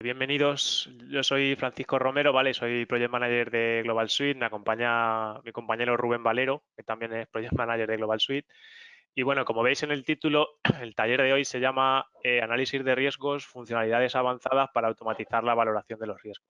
Bienvenidos, yo soy Francisco Romero, ¿vale? Soy Project Manager de Global Suite, me acompaña mi compañero Rubén Valero, que también es Project Manager de Global Suite. Y bueno, como veis en el título, el taller de hoy se llama Análisis de riesgos, funcionalidades avanzadas para automatizar la valoración de los riesgos.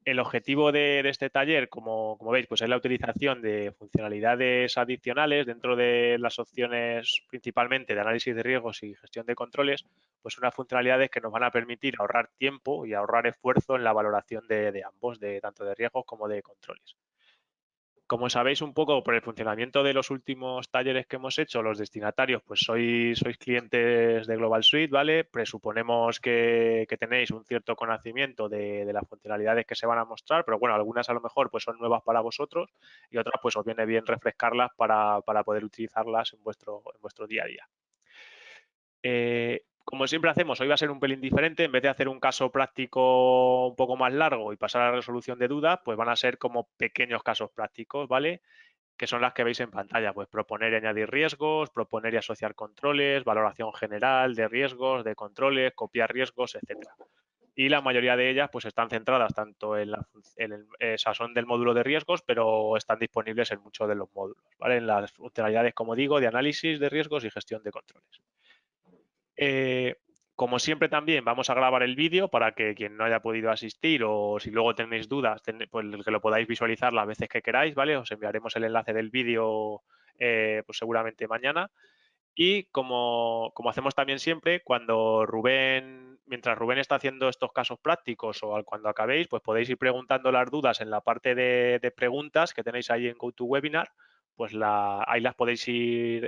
El objetivo de este taller, como veis, pues es la utilización de funcionalidades adicionales dentro de las opciones principalmente de análisis de riesgos y gestión de controles, pues unas funcionalidades que nos van a permitir ahorrar tiempo y ahorrar esfuerzo en la valoración de ambos, de tanto de riesgos como de controles. Como sabéis un poco por el funcionamiento de los últimos talleres que hemos hecho, los destinatarios, pues sois clientes de Global Suite, ¿vale? Presuponemos que tenéis un cierto conocimiento de las funcionalidades que se van a mostrar, pero bueno, algunas a lo mejor pues son nuevas para vosotros y otras pues os viene bien refrescarlas para poder utilizarlas en vuestro día a día. Como siempre hacemos, hoy va a ser un pelín diferente. En vez de hacer un caso práctico un poco más largo y pasar a la resolución de dudas, pues van a ser como pequeños casos prácticos, ¿vale? Que son las que veis en pantalla, pues proponer y añadir riesgos, proponer y asociar controles, valoración general de riesgos, de controles, copiar riesgos, etcétera. Y la mayoría de ellas pues están centradas tanto o sea, son del módulo de riesgos, pero están disponibles en muchos de los módulos, ¿vale? En las funcionalidades, como digo, de análisis de riesgos y gestión de controles. Como siempre también vamos a grabar el vídeo para que quien no haya podido asistir o si luego tenéis dudas, pues que lo podáis visualizar las veces que queráis, ¿vale? Os enviaremos el enlace del vídeo pues seguramente mañana. Y como hacemos también siempre, mientras Rubén está haciendo estos casos prácticos o cuando acabéis, pues podéis ir preguntando las dudas en la parte de preguntas que tenéis ahí en GoToWebinar, pues ahí las podéis ir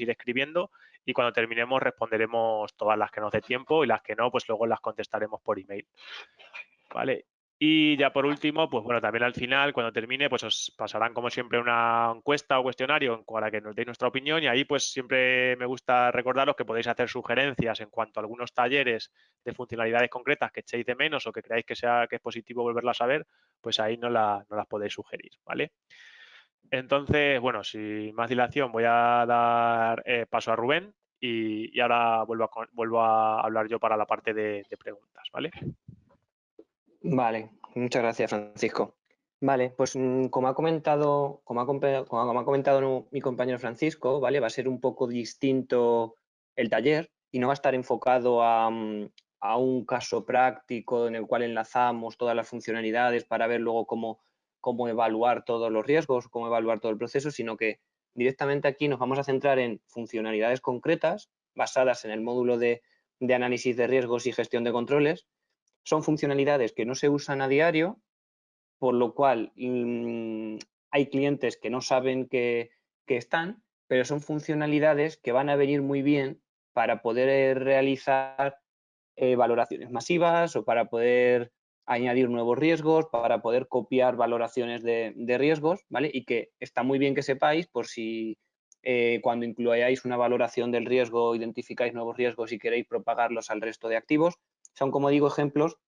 escribiendo y cuando terminemos responderemos todas las que nos dé tiempo y las que no, pues luego las contestaremos por email. ¿Vale? Y ya por último, pues bueno, también al final, cuando termine, pues os pasarán como siempre una encuesta o cuestionario para que nos deis nuestra opinión y ahí pues siempre me gusta recordaros que podéis hacer sugerencias en cuanto a algunos talleres de funcionalidades concretas que echéis de menos o que creáis que es positivo volverlas a ver, pues ahí nos las podéis sugerir, ¿vale? Entonces, bueno, sin más dilación voy a dar paso a Rubén y ahora vuelvo a hablar yo para la parte de preguntas, ¿vale? Vale, muchas gracias, Francisco. Vale, pues como ha comentado mi compañero Francisco, ¿vale? Va a ser un poco distinto el taller y no va a estar enfocado a un caso práctico en el cual enlazamos todas las funcionalidades para ver luego cómo evaluar todos los riesgos, cómo evaluar todo el proceso, sino que directamente aquí nos vamos a centrar en funcionalidades concretas basadas en el módulo de análisis de riesgos y gestión de controles. Son funcionalidades que no se usan a diario, por lo cual hay clientes que no saben que están, pero son funcionalidades que van a venir muy bien para poder realizar valoraciones masivas o para poder añadir nuevos riesgos, para poder copiar valoraciones de riesgos, ¿vale? Y que está muy bien que sepáis por si cuando incluyáis una valoración del riesgo identificáis nuevos riesgos y queréis propagarlos al resto de activos. Son, como digo, ejemplos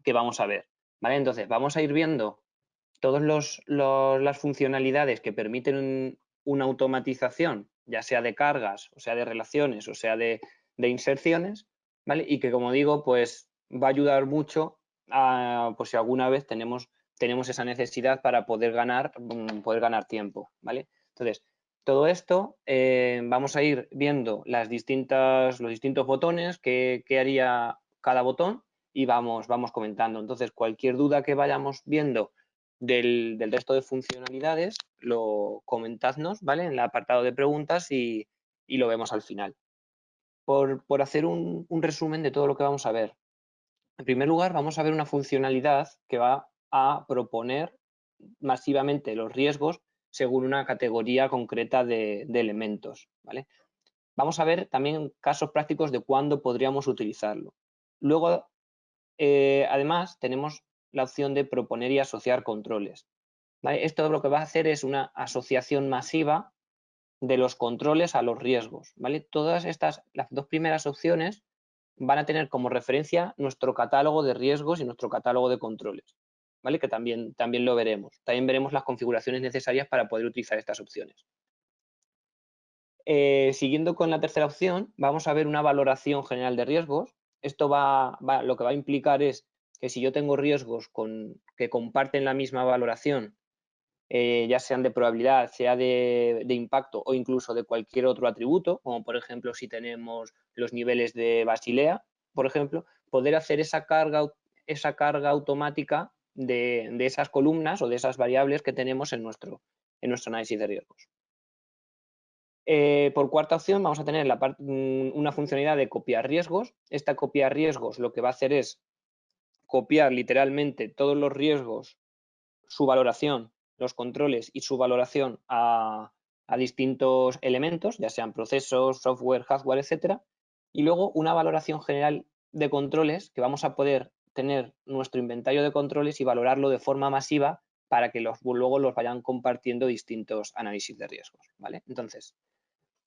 que vamos a ver, ¿vale? Entonces, vamos a ir viendo todas las funcionalidades que permiten una automatización, ya sea de cargas, o sea de relaciones, o sea de inserciones, ¿vale? Y que, como digo, pues va a ayudar mucho a, pues si alguna vez tenemos esa necesidad para poder ganar tiempo, ¿vale? Entonces, todo esto vamos a ir viendo los distintos botones que haría cada botón y vamos comentando. Entonces, cualquier duda que vayamos viendo del resto de funcionalidades, lo comentadnos, ¿vale? En el apartado de preguntas y lo vemos al final. Por hacer un resumen de todo lo que vamos a ver. En primer lugar, vamos a ver una funcionalidad que va a proponer masivamente los riesgos según una categoría concreta de elementos, ¿vale? Vamos a ver también casos prácticos de cuándo podríamos utilizarlo. Luego, además, tenemos la opción de proponer y asociar controles, ¿vale? Esto lo que va a hacer es una asociación masiva de los controles a los riesgos, ¿vale? Todas estas, las dos primeras opciones van a tener como referencia nuestro catálogo de riesgos y nuestro catálogo de controles, ¿vale? Que también lo veremos. También veremos las configuraciones necesarias para poder utilizar estas opciones. Siguiendo con la tercera opción, vamos a ver una valoración general de riesgos. Esto lo que va a implicar es que si yo tengo riesgos que comparten la misma valoración, ya sean de probabilidad, sea de impacto o incluso de cualquier otro atributo, como por ejemplo si tenemos los niveles de Basilea, por ejemplo, poder hacer esa carga automática de esas columnas o de esas variables que tenemos en nuestro análisis de riesgos. Por cuarta opción vamos a tener una funcionalidad de copiar riesgos. Esta copiar riesgos lo que va a hacer es copiar literalmente todos los riesgos, su valoración, los controles y su valoración a distintos elementos, ya sean procesos, software, hardware, etcétera, y luego una valoración general de controles que vamos a poder tener nuestro inventario de controles y valorarlo de forma masiva para que luego los vayan compartiendo distintos análisis de riesgos, ¿vale? Entonces,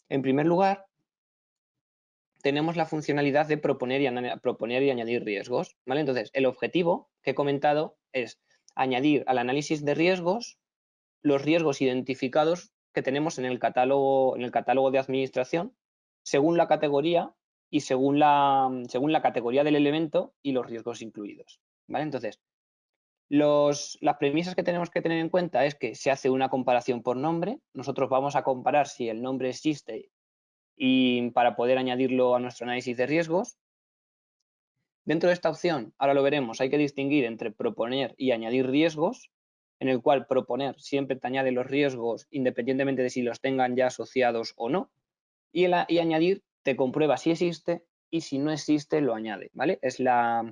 en primer lugar, tenemos la funcionalidad de proponer y añadir riesgos, ¿vale? Entonces, el objetivo que he comentado es añadir al análisis de riesgos los riesgos identificados que tenemos en el catálogo de administración, según la categoría y según la categoría del elemento y los riesgos incluidos, ¿vale? Entonces, las premisas que tenemos que tener en cuenta es que se hace una comparación por nombre. Nosotros vamos a comparar si el nombre existe y para poder añadirlo a nuestro análisis de riesgos. Dentro de esta opción, ahora lo veremos, hay que distinguir entre proponer y añadir riesgos, en el cual proponer siempre te añade los riesgos independientemente de si los tengan ya asociados o no, y añadir te comprueba si existe y si no existe lo añade, ¿vale? Es la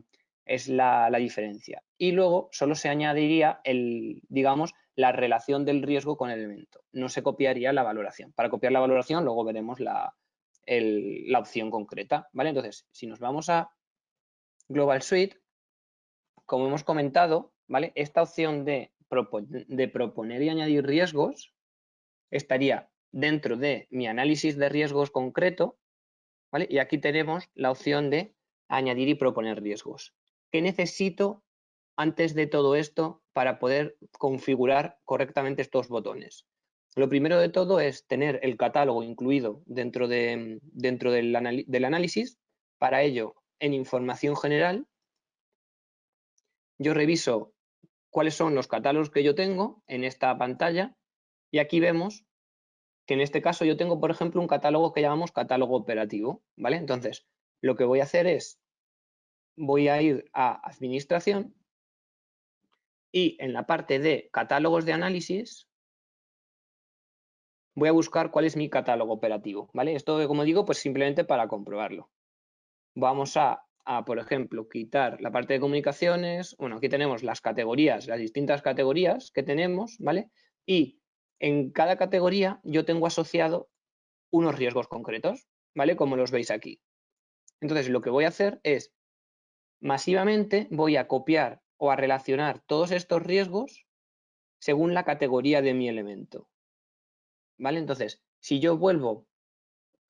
diferencia. Y luego solo se añadiría digamos, la relación del riesgo con el elemento. No se copiaría la valoración. Para copiar la valoración luego veremos la opción concreta, ¿vale? Entonces, si nos vamos a Global Suite, como hemos comentado, ¿vale? Esta opción de proponer y añadir riesgos estaría dentro de mi análisis de riesgos concreto, ¿vale? Y aquí tenemos la opción de añadir y proponer riesgos. ¿Qué necesito antes de todo esto para poder configurar correctamente estos botones? Lo primero de todo es tener el catálogo incluido dentro del análisis. Para ello, en información general, yo reviso cuáles son los catálogos que yo tengo en esta pantalla y aquí vemos que en este caso yo tengo, por ejemplo, un catálogo que llamamos catálogo operativo, ¿vale? Entonces, lo que voy a hacer es, voy a ir a administración y en la parte de catálogos de análisis voy a buscar cuál es mi catálogo operativo, ¿vale? Esto, como digo, pues simplemente para comprobarlo. Vamos a, por ejemplo, quitar la parte de comunicaciones. Bueno, aquí tenemos las categorías, las distintas categorías que tenemos, ¿vale? Y en cada categoría yo tengo asociado unos riesgos concretos, ¿vale? Como los veis aquí. Entonces, lo que voy a hacer es, masivamente, voy a copiar o a relacionar todos estos riesgos según la categoría de mi elemento, ¿vale? Entonces, si yo vuelvo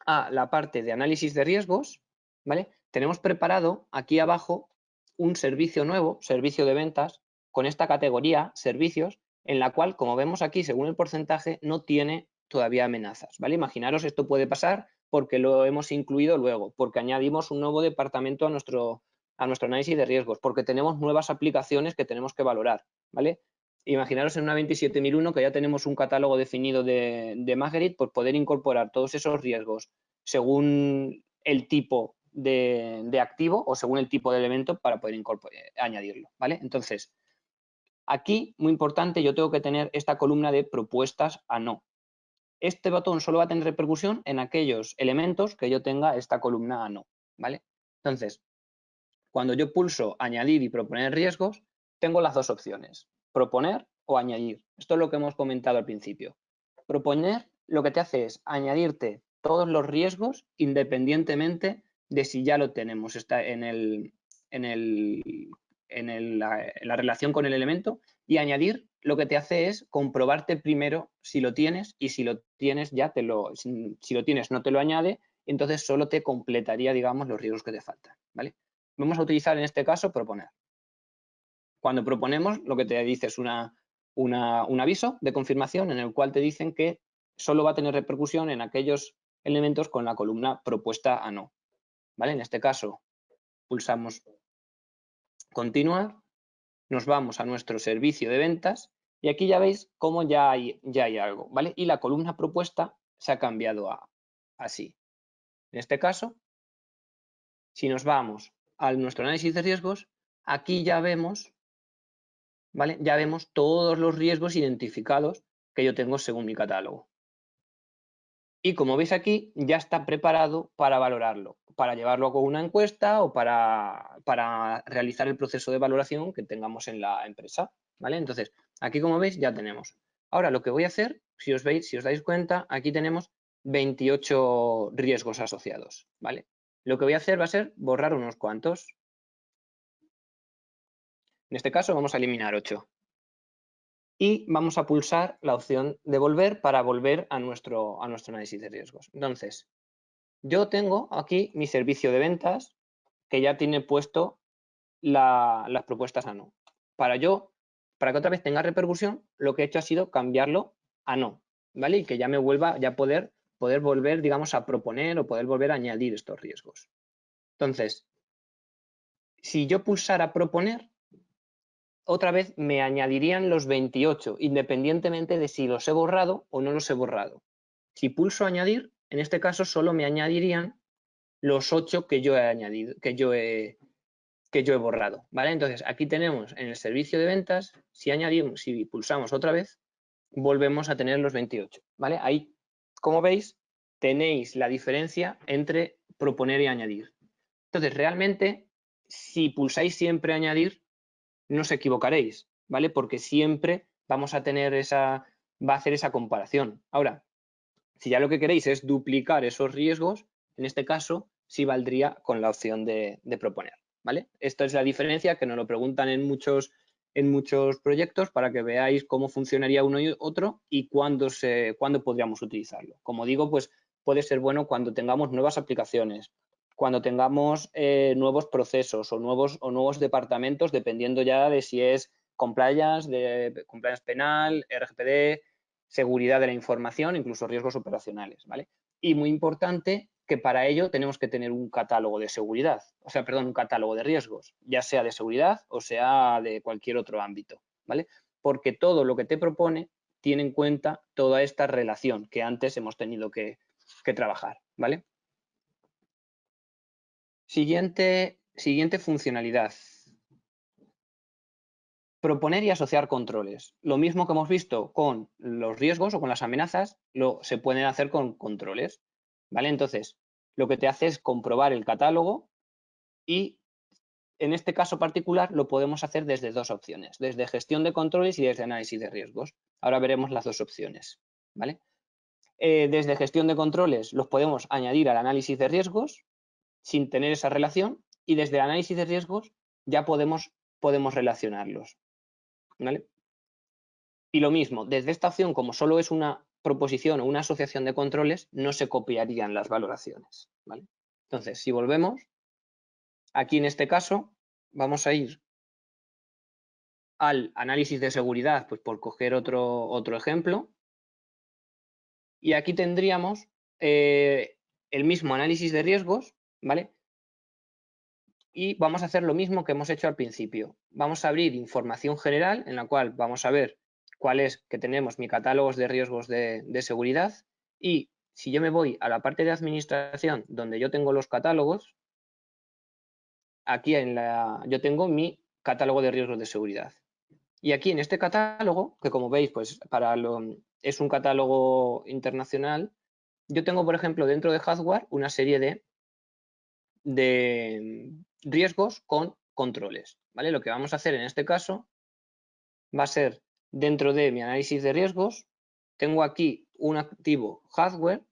a la parte de análisis de riesgos, ¿vale? Tenemos preparado aquí abajo un servicio nuevo, servicio de ventas, con esta categoría, servicios, en la cual, como vemos aquí, según el porcentaje, no tiene todavía amenazas, ¿vale? Imaginaros, esto puede pasar porque lo hemos incluido luego, porque añadimos un nuevo departamento a nuestro análisis de riesgos, porque tenemos nuevas aplicaciones que tenemos que valorar, ¿vale? Imaginaros en una 27001 que ya tenemos un catálogo definido de Marguerite, pues poder incorporar todos esos riesgos según el tipo de activo o según el tipo de elemento para poder añadirlo, ¿vale? Entonces, aquí, muy importante, yo tengo que tener esta columna de propuestas a no. Este botón solo va a tener repercusión en aquellos elementos que yo tenga esta columna a no, ¿vale? Entonces, cuando yo pulso añadir y proponer riesgos, tengo las dos opciones, proponer o añadir. Esto es lo que hemos comentado al principio. Proponer lo que te hace es añadirte todos los riesgos independientemente de si ya lo tenemos, está en la relación con el elemento, y añadir lo que te hace es comprobarte primero si lo tienes, y si lo tienes ya si lo tienes no te lo añade, entonces solo te completaría, digamos, los riesgos que te faltan, ¿vale? Vamos a utilizar en este caso proponer. Cuando proponemos, lo que te dice es un aviso de confirmación en el cual te dicen que solo va a tener repercusión en aquellos elementos con la columna propuesta a no, ¿vale? En este caso, pulsamos continuar, nos vamos a nuestro servicio de ventas y aquí ya veis cómo ya hay algo, ¿vale? Y la columna propuesta se ha cambiado a así. En este caso, si nos vamos a nuestro análisis de riesgos, aquí ya vemos, ¿vale? Ya vemos todos los riesgos identificados que yo tengo según mi catálogo. Y como veis aquí, ya está preparado para valorarlo, para llevarlo con una encuesta o para realizar el proceso de valoración que tengamos en la empresa, ¿vale? Entonces, aquí como veis ya tenemos. Ahora lo que voy a hacer, si os dais cuenta, aquí tenemos 28 riesgos asociados, ¿vale? Lo que voy a hacer va a ser borrar unos cuantos. En este caso vamos a eliminar 8. Y vamos a pulsar la opción de volver para volver a nuestro análisis de riesgos. Entonces, yo tengo aquí mi servicio de ventas que ya tiene puesto las propuestas a no. Para que otra vez tenga repercusión, lo que he hecho ha sido cambiarlo a no, ¿vale? Y que ya me vuelva, ya poder volver, digamos, a proponer o poder volver a añadir estos riesgos. Entonces, si yo pulsara proponer, otra vez me añadirían los 28, independientemente de si los he borrado o no los he borrado. Si pulso añadir, en este caso solo me añadirían los 8 que yo he añadido, que yo he borrado, ¿vale? Entonces, aquí tenemos en el servicio de ventas, si pulsamos otra vez, volvemos a tener los 28, ¿vale? Ahí, como veis, tenéis la diferencia entre proponer y añadir. Entonces, realmente, si pulsáis siempre añadir, no os equivocaréis, ¿vale? Porque siempre vamos a tener va a hacer esa comparación. Ahora, si ya lo que queréis es duplicar esos riesgos, en este caso sí valdría con la opción de proponer, ¿vale? Esta es la diferencia que nos lo preguntan en muchos proyectos para que veáis cómo funcionaría uno y otro y cuándo podríamos utilizarlo. Como digo, pues puede ser bueno cuando tengamos nuevas aplicaciones, cuando tengamos nuevos procesos o nuevos departamentos, dependiendo ya de si es compliance penal, RGPD, seguridad de la información, incluso riesgos operacionales, ¿vale? Y muy importante que para ello tenemos que tener un catálogo de seguridad, un catálogo de riesgos, ya sea de seguridad o sea de cualquier otro ámbito, ¿vale? Porque todo lo que te propone tiene en cuenta toda esta relación que antes hemos tenido que trabajar, ¿vale? Siguiente funcionalidad. Proponer y asociar controles. Lo mismo que hemos visto con los riesgos o con las amenazas, se pueden hacer con controles, ¿vale? Entonces, lo que te hace es comprobar el catálogo y en este caso particular lo podemos hacer desde dos opciones, desde gestión de controles y desde análisis de riesgos. Ahora veremos las dos opciones, ¿vale? Desde gestión de controles los podemos añadir al análisis de riesgos sin tener esa relación y desde el análisis de riesgos ya podemos relacionarlos, ¿vale? Y lo mismo, desde esta opción, como solo es una proposición o una asociación de controles, no se copiarían las valoraciones, ¿vale? Entonces, si volvemos, aquí en este caso vamos a ir al análisis de seguridad, pues por coger otro ejemplo, y aquí tendríamos el mismo análisis de riesgos, ¿vale? Y vamos a hacer lo mismo que hemos hecho al principio. Vamos a abrir información general en la cual vamos a ver cuál es que tenemos mi catálogos de riesgos de seguridad y si yo me voy a la parte de administración donde yo tengo los catálogos, aquí yo tengo mi catálogo de riesgos de seguridad. Y aquí en este catálogo, que como veis, pues es un catálogo internacional, yo tengo, por ejemplo, dentro de hardware una serie de riesgos con controles, ¿vale? Lo que vamos a hacer en este caso va a ser dentro de mi análisis de riesgos, tengo aquí un activo hardware,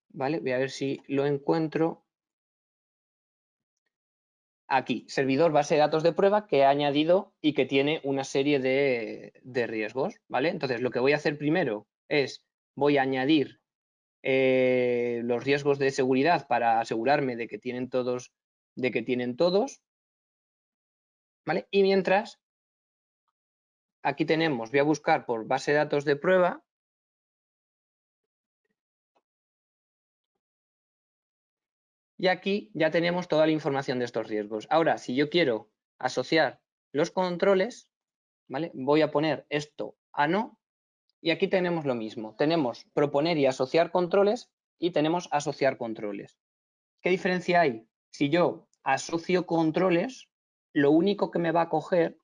¿vale? Voy a ver si lo encuentro. Aquí, servidor base de datos de prueba que he añadido y que tiene una serie de riesgos, ¿vale? Entonces, lo que voy a hacer primero es, voy a añadir los riesgos de seguridad para asegurarme de que tienen todos, ¿vale? Y mientras, aquí tenemos, voy a buscar por base de datos de prueba. Y aquí ya tenemos toda la información de estos riesgos. Ahora, si yo quiero asociar los controles, ¿vale? Voy a poner esto a no, y aquí tenemos lo mismo. Tenemos proponer y asociar controles y tenemos asociar controles. ¿Qué diferencia hay? Si yo asocio controles, lo único que me va a coger,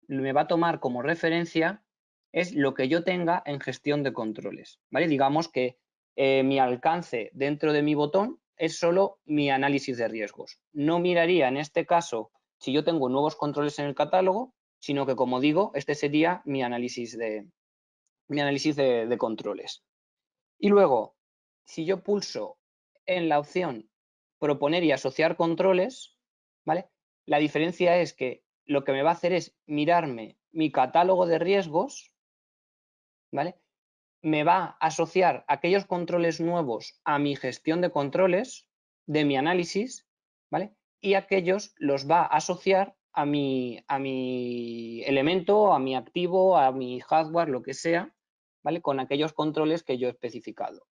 me va a tomar como referencia, es lo que yo tenga en gestión de controles, ¿vale? Digamos que mi alcance dentro de mi botón es solo mi análisis de riesgos. No miraría en este caso si yo tengo nuevos controles en el catálogo, sino que, como digo, este sería mi análisis de controles. Y luego, si yo pulso en la opción proponer y asociar controles, ¿vale? La diferencia es que lo que me va a hacer es mirarme mi catálogo de riesgos, ¿vale? Me va a asociar aquellos controles nuevos a mi gestión de controles, de mi análisis, ¿vale? Y aquellos los va a asociar a mi elemento, a mi activo, a mi hardware, lo que sea, ¿vale? Con aquellos controles que yo he especificado.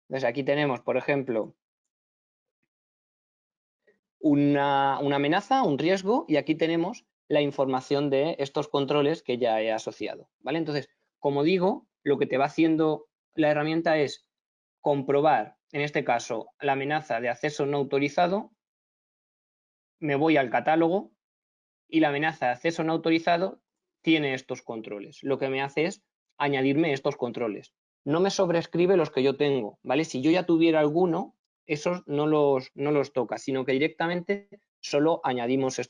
Entonces aquí tenemos, por ejemplo, una amenaza, un riesgo, y aquí tenemos la información de estos controles que ya he asociado, ¿vale? Entonces, como digo, lo que te va haciendo la herramienta es comprobar, en este caso, la amenaza de acceso no autorizado, me voy al catálogo y la amenaza de acceso no autorizado tiene estos controles. Lo que me hace es añadirme estos controles. No me sobrescribe los que yo tengo, ¿vale? Si yo ya tuviera alguno, esos no los toca, sino que directamente solo añadimos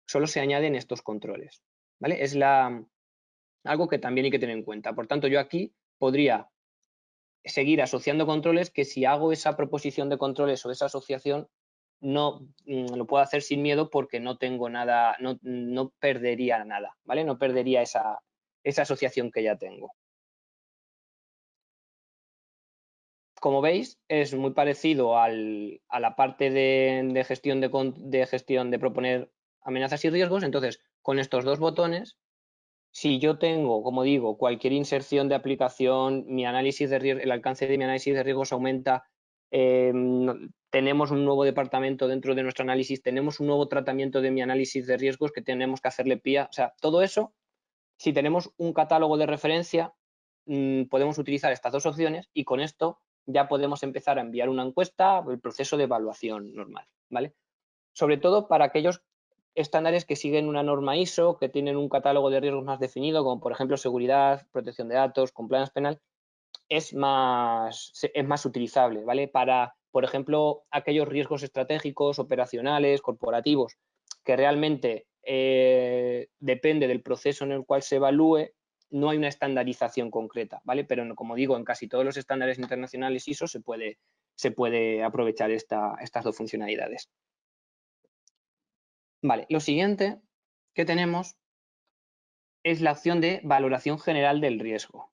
solo se añaden estos controles, ¿vale? Es algo que también hay que tener en cuenta. Por tanto, yo aquí podría seguir asociando controles que si hago esa proposición de controles o esa asociación, no lo puedo hacer sin miedo porque no tengo nada, no perdería nada, ¿vale? No perdería esa asociación que ya tengo. Como veis, es muy parecido a la parte de gestión de proponer amenazas y riesgos. Entonces, con estos dos botones, si yo tengo, como digo, cualquier inserción de aplicación, mi análisis de riesgo, el alcance de mi análisis de riesgos aumenta, tenemos un nuevo departamento dentro de nuestro análisis, tenemos un nuevo tratamiento de mi análisis de riesgos que tenemos que hacerle PIA. O sea, todo eso, si tenemos un catálogo de referencia, podemos utilizar estas dos opciones y con esto ya podemos empezar a enviar una encuesta, el proceso de evaluación normal, ¿vale? Sobre todo para aquellos estándares que siguen una norma ISO, que tienen un catálogo de riesgos más definido, como por ejemplo seguridad, protección de datos, compliance penal, es más utilizable, ¿vale? Para, por ejemplo, aquellos riesgos estratégicos, operacionales, corporativos, que realmente depende del proceso en el cual se evalúe, no hay una estandarización concreta, ¿vale? Pero como digo, en casi todos los estándares internacionales ISO se puede aprovechar estas dos funcionalidades. Vale, lo siguiente que tenemos es la opción de valoración general del riesgo,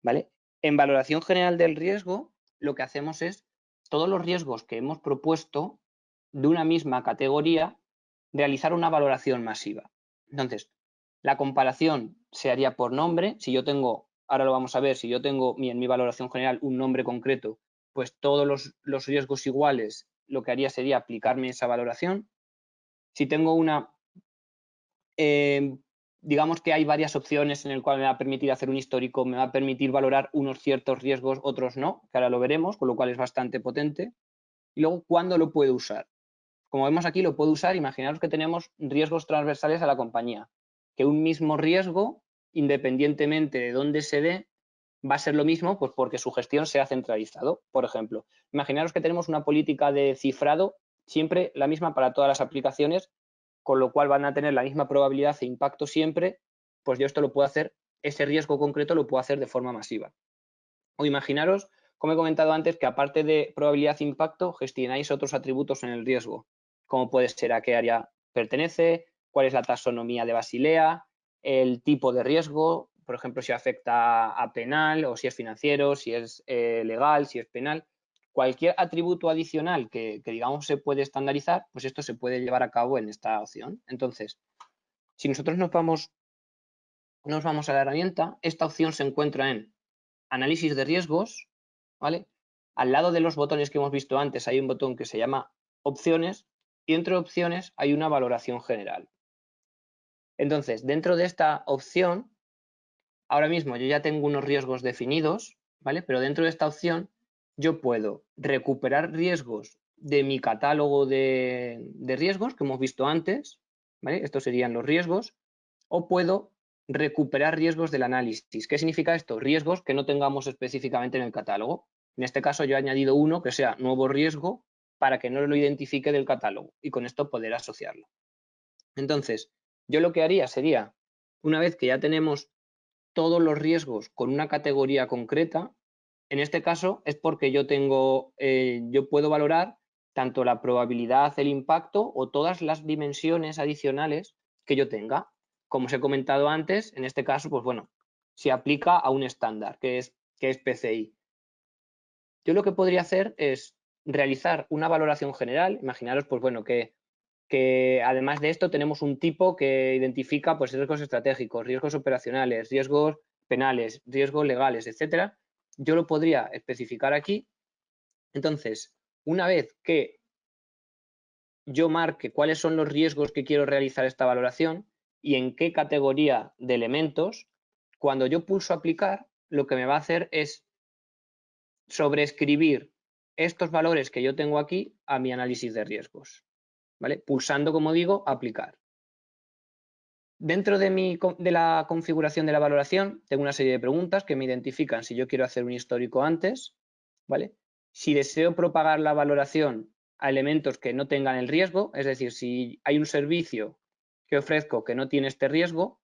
¿vale? En valoración general del riesgo, lo que hacemos es todos los riesgos que hemos propuesto de una misma categoría, realizar una valoración masiva. Entonces, la comparación se haría por nombre. Si yo tengo, ahora lo vamos a ver, si yo tengo en mi valoración general un nombre concreto, pues todos los riesgos iguales, lo que haría sería aplicarme esa valoración. Si tengo una digamos que hay varias opciones en el cual me va a permitir hacer un histórico, me va a permitir valorar unos ciertos riesgos, otros no, que ahora lo veremos, con lo cual es bastante potente. Y luego, ¿cuándo lo puedo usar? Como vemos aquí, lo puedo usar, imaginaros que tenemos riesgos transversales a la compañía, que un mismo riesgo, independientemente de dónde se dé, va a ser lo mismo, pues porque su gestión se ha centralizado. Por ejemplo, imaginaros que tenemos una política de cifrado siempre la misma para todas las aplicaciones, con lo cual van a tener la misma probabilidad e impacto siempre, pues yo esto lo puedo hacer, ese riesgo concreto lo puedo hacer de forma masiva. O imaginaros, como he comentado antes, que aparte de probabilidad e impacto, gestionáis otros atributos en el riesgo, como puede ser a qué área pertenece, cuál es la taxonomía de Basilea, el tipo de riesgo, por ejemplo, si afecta a penal o si es financiero, si es legal, si es penal. Cualquier atributo adicional que digamos se puede estandarizar, pues esto se puede llevar a cabo en esta opción. Entonces, si nosotros nos vamos a la herramienta, esta opción se encuentra en análisis de riesgos, ¿vale? al lado de los botones que hemos visto antes hay un botón que se llama opciones y dentro de opciones hay una valoración general. Entonces, dentro de esta opción, ahora mismo yo ya tengo unos riesgos definidos, ¿vale? Pero dentro de esta opción yo puedo recuperar riesgos de mi catálogo de riesgos que hemos visto antes, ¿vale? Estos serían los riesgos, o puedo recuperar riesgos del análisis. ¿Qué significa esto? Riesgos que no tengamos específicamente en el catálogo. En este caso yo he añadido uno que sea nuevo riesgo para que no lo identifique del catálogo y con esto poder asociarlo. Entonces, yo lo que haría sería, una vez que ya tenemos todos los riesgos con una categoría concreta, en este caso es porque yo puedo valorar tanto la probabilidad, el impacto o todas las dimensiones adicionales que yo tenga. Como os he comentado antes, en este caso, pues bueno, se aplica a un estándar que es PCI. Yo lo que podría hacer es realizar una valoración general. Imaginaros, pues bueno, que además de esto tenemos un tipo que identifica pues riesgos estratégicos, riesgos operacionales, riesgos penales, riesgos legales, etcétera. Yo lo podría especificar aquí. Entonces, una vez que yo marque cuáles son los riesgos que quiero realizar esta valoración y en qué categoría de elementos, cuando yo pulso aplicar, lo que me va a hacer es sobreescribir estos valores que yo tengo aquí a mi análisis de riesgos, ¿vale? Pulsando, como digo, aplicar. Dentro de la configuración de la valoración, tengo una serie de preguntas que me identifican si yo quiero hacer un histórico antes, ¿vale? Si deseo propagar la valoración a elementos que no tengan el riesgo, es decir, si hay un servicio que ofrezco que no tiene este riesgo,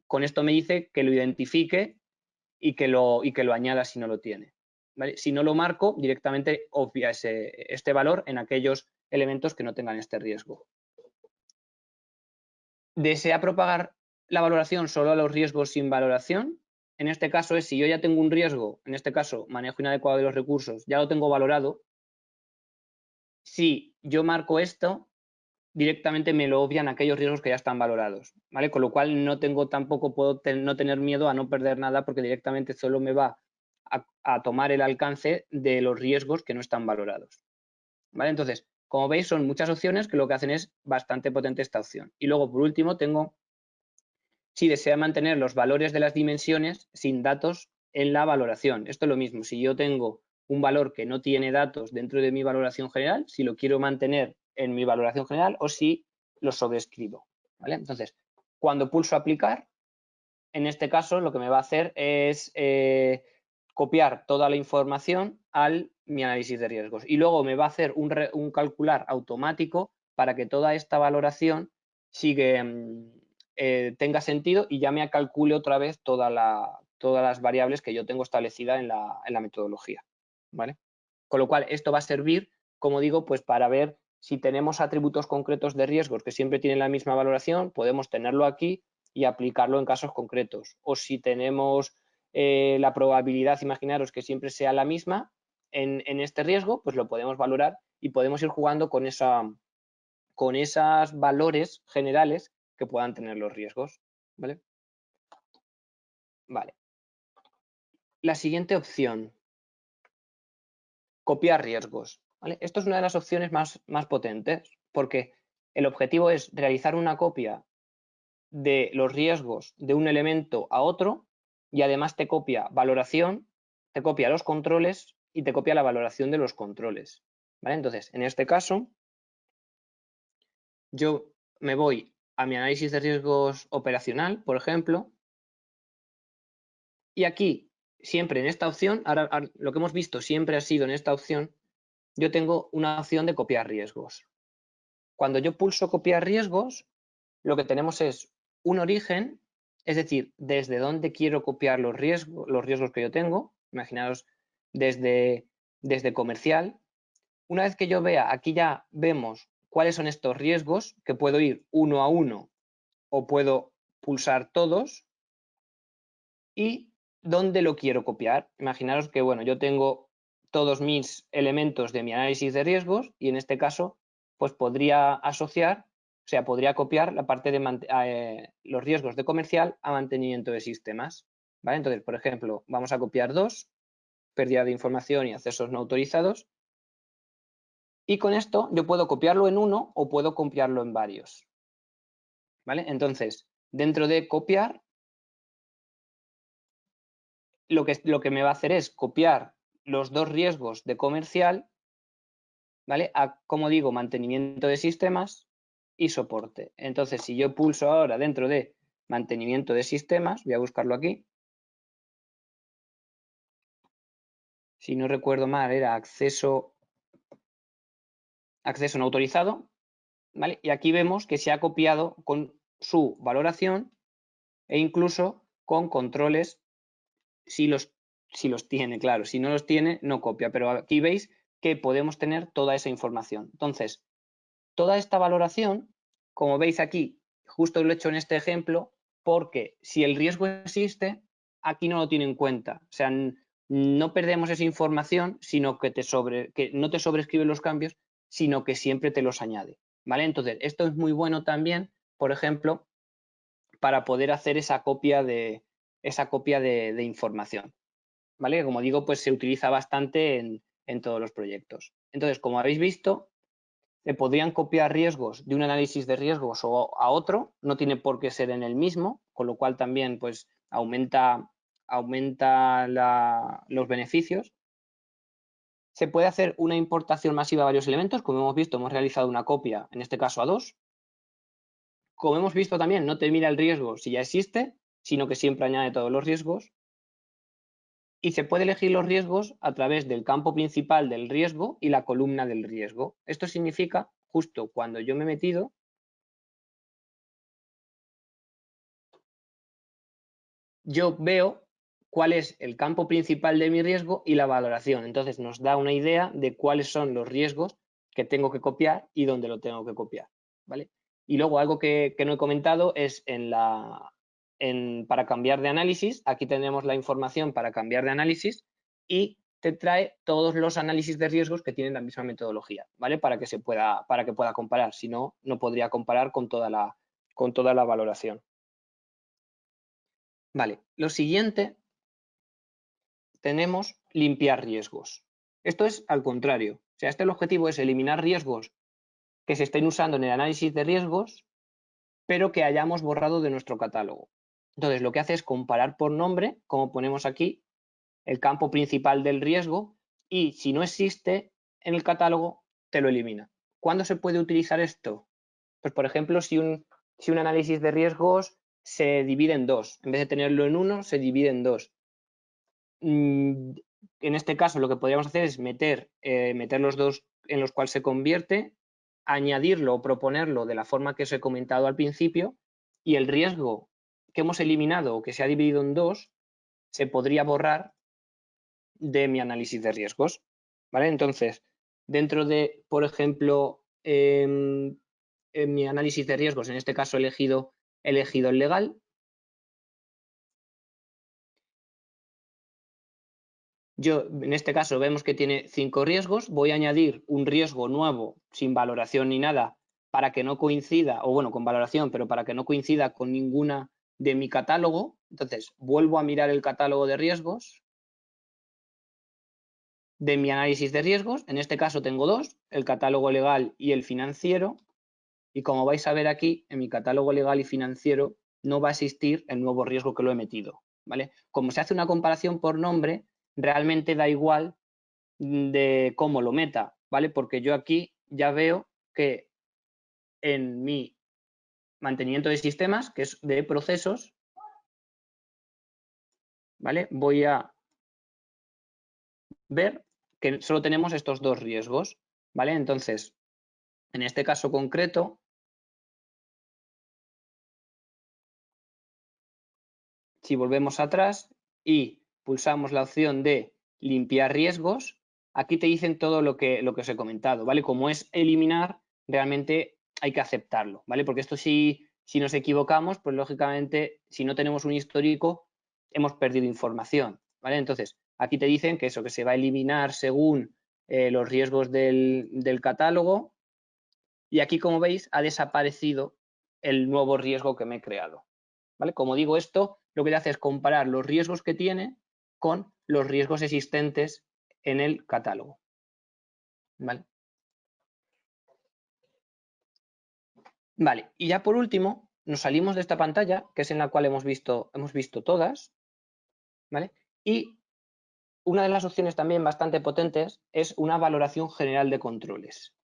con esto me dice que lo identifique y que lo añada si no lo tiene, ¿vale? Si no lo marco, directamente obvia este valor en aquellos elementos que no tengan este riesgo. ¿Desea propagar la valoración solo a los riesgos sin valoración? En este caso es si yo ya tengo un riesgo, en este caso manejo inadecuado de los recursos, ya lo tengo valorado. Si yo marco esto, directamente me lo obvian aquellos riesgos que ya están valorados, ¿vale? Con lo cual no tengo tampoco, puedo no tener miedo a no perder nada porque directamente solo me va a tomar el alcance de los riesgos que no están valorados, ¿vale? Entonces, como veis, son muchas opciones que lo que hacen es bastante potente esta opción. Y luego, por último, tengo si desea mantener los valores de las dimensiones sin datos en la valoración. Esto es lo mismo, si yo tengo un valor que no tiene datos dentro de mi valoración general, si lo quiero mantener en mi valoración general o si lo sobrescribo, ¿vale? Entonces, cuando pulso aplicar, en este caso lo que me va a hacer es copiar toda la información al mi análisis de riesgos y luego me va a hacer un calcular automático para que toda esta valoración tenga sentido y ya me calcule otra vez todas las variables que yo tengo establecidas en la metodología, ¿vale? Con lo cual, esto va a servir, como digo, pues para ver si tenemos atributos concretos de riesgos que siempre tienen la misma valoración, podemos tenerlo aquí y aplicarlo en casos concretos. O si tenemos la probabilidad, imaginaros que siempre sea la misma en este riesgo, pues lo podemos valorar y podemos ir jugando con esos valores generales que puedan tener los riesgos, ¿vale? Vale. La siguiente opción, copiar riesgos, ¿vale? Esto es una de las opciones más potentes porque el objetivo es realizar una copia de los riesgos de un elemento a otro y además te copia valoración, te copia los controles y te copia la valoración de los controles, ¿vale? Entonces, en este caso, yo me voy a mi análisis de riesgos operacional, por ejemplo, y aquí, siempre en esta opción, ahora lo que hemos visto siempre ha sido en esta opción, yo tengo una opción de copiar riesgos. Cuando yo pulso copiar riesgos, lo que tenemos es un origen, es decir, desde dónde quiero copiar los riesgos que yo tengo. Imaginaos desde comercial. Una vez que yo vea, aquí ya vemos cuáles son estos riesgos, que puedo ir uno a uno o puedo pulsar todos y dónde lo quiero copiar. Imaginaros que, bueno, yo tengo todos mis elementos de mi análisis de riesgos y en este caso, pues podría asociar, o sea, podría copiar la parte de los riesgos de comercial a mantenimiento de sistemas, ¿vale? Entonces, por ejemplo, vamos a copiar dos pérdida de información y accesos no autorizados. Y con esto yo puedo copiarlo en uno o puedo copiarlo en varios. ¿Vale? Entonces, dentro de copiar, lo que me va a hacer es copiar los dos riesgos de comercial, ¿vale? A, como digo, mantenimiento de sistemas y soporte. Entonces, si yo pulso ahora dentro de mantenimiento de sistemas, voy a buscarlo aquí. Si no recuerdo mal, era acceso no autorizado, ¿vale? Y aquí vemos que se ha copiado con su valoración e incluso con controles si los tiene, claro. Si no los tiene, no copia. Pero aquí veis que podemos tener toda esa información. Entonces, toda esta valoración, como veis aquí, justo lo he hecho en este ejemplo, porque si el riesgo existe, aquí no lo tiene en cuenta. O sea, no perdemos esa información, sino que no te sobrescribe los cambios, sino que siempre te los añade. ¿Vale? Entonces, esto es muy bueno también, por ejemplo, para poder hacer esa copia de información. ¿Vale? Como digo, pues se utiliza bastante en todos los proyectos. Entonces, como habéis visto, se podrían copiar riesgos de un análisis de riesgos o a otro, no tiene por qué ser en el mismo, con lo cual también pues aumenta los beneficios. Se puede hacer una importación masiva de varios elementos, como hemos visto, hemos realizado una copia, en este caso a 2. Como hemos visto también, no te mira el riesgo si ya existe, sino que siempre añade todos los riesgos. Y se puede elegir los riesgos a través del campo principal del riesgo y la columna del riesgo. Esto significa, justo cuando yo me he metido, yo veo cuál es el campo principal de mi riesgo y la valoración. Entonces nos da una idea de cuáles son los riesgos que tengo que copiar y dónde lo tengo que copiar, ¿vale? Y luego algo que no he comentado es para cambiar de análisis. Aquí tenemos la información para cambiar de análisis y te trae todos los análisis de riesgos que tienen la misma metodología, ¿vale? Para que pueda comparar. Si no, no podría comparar con toda la valoración. Vale, lo siguiente tenemos limpiar riesgos. Esto es al contrario. O sea, el objetivo es eliminar riesgos que se estén usando en el análisis de riesgos, pero que hayamos borrado de nuestro catálogo. Entonces, lo que hace es comparar por nombre, como ponemos aquí, el campo principal del riesgo, y si no existe en el catálogo, te lo elimina. ¿Cuándo se puede utilizar esto? Pues, por ejemplo, si un análisis de riesgos se divide en dos, en vez de tenerlo en uno, se divide en dos. En este caso, lo que podríamos hacer es meter los dos en los cuales se convierte, añadirlo o proponerlo de la forma que os he comentado al principio, y el riesgo que hemos eliminado o que se ha dividido en dos se podría borrar de mi análisis de riesgos, ¿vale? Entonces, dentro de, por ejemplo, en mi análisis de riesgos, en este caso he elegido el legal. Yo, en este caso, vemos que tiene 5 riesgos. Voy a añadir un riesgo nuevo, sin valoración ni nada, para que no coincida, o bueno, con valoración, pero para que no coincida con ninguna de mi catálogo. Entonces, vuelvo a mirar el catálogo de riesgos de mi análisis de riesgos. En este caso tengo dos, el catálogo legal y el financiero. Y como vais a ver aquí, en mi catálogo legal y financiero no va a existir el nuevo riesgo que lo he metido, ¿vale? Como se hace una comparación por nombre, realmente da igual de cómo lo meta, ¿vale? Porque yo aquí ya veo que en mi mantenimiento de sistemas, que es de procesos, ¿vale? Voy a ver que solo tenemos estos dos riesgos, ¿vale? Entonces, en este caso concreto, si volvemos atrás y pulsamos la opción de limpiar riesgos, aquí te dicen todo lo que os he comentado, ¿vale? Como es eliminar, realmente hay que aceptarlo, ¿vale? Porque esto si nos equivocamos, pues lógicamente, si no tenemos un histórico, hemos perdido información, ¿vale? Entonces, aquí te dicen que eso, que se va a eliminar según los riesgos del catálogo, y aquí, como veis, ha desaparecido el nuevo riesgo que me he creado, ¿vale? Como digo, esto lo que hace es comparar los riesgos que tiene con los riesgos existentes en el catálogo. ¿Vale? Vale, y ya por último, nos salimos de esta pantalla, que es en la cual hemos visto todas, ¿vale? Y una de las opciones también bastante potentes es una valoración general de controles.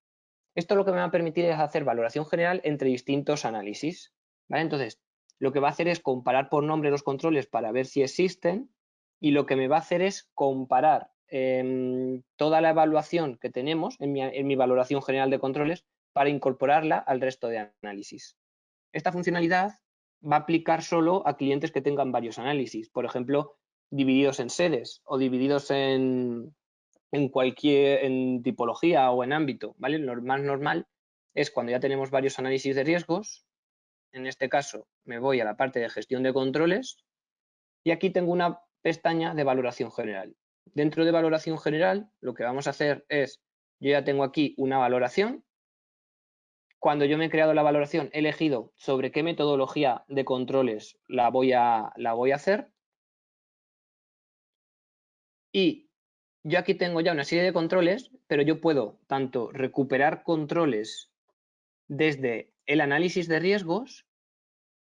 Esto lo que me va a permitir es hacer valoración general entre distintos análisis, ¿vale? Entonces, lo que va a hacer es comparar por nombre los controles para ver si existen, y lo que me va a hacer es comparar toda la evaluación que tenemos en mi valoración general de controles para incorporarla al resto de análisis. Esta funcionalidad va a aplicar solo a clientes que tengan varios análisis, por ejemplo, divididos en sedes o divididos en tipología o en ámbito, ¿vale? Lo más normal es cuando ya tenemos varios análisis de riesgos. En este caso me voy a la parte de gestión de controles y aquí tengo una pestaña de valoración general. Dentro de valoración general lo que vamos a hacer es, yo ya tengo aquí una valoración. Cuando yo me he creado la valoración, he elegido sobre qué metodología de controles la voy a hacer. Y yo aquí tengo ya una serie de controles, pero yo puedo tanto recuperar controles desde el análisis de riesgos,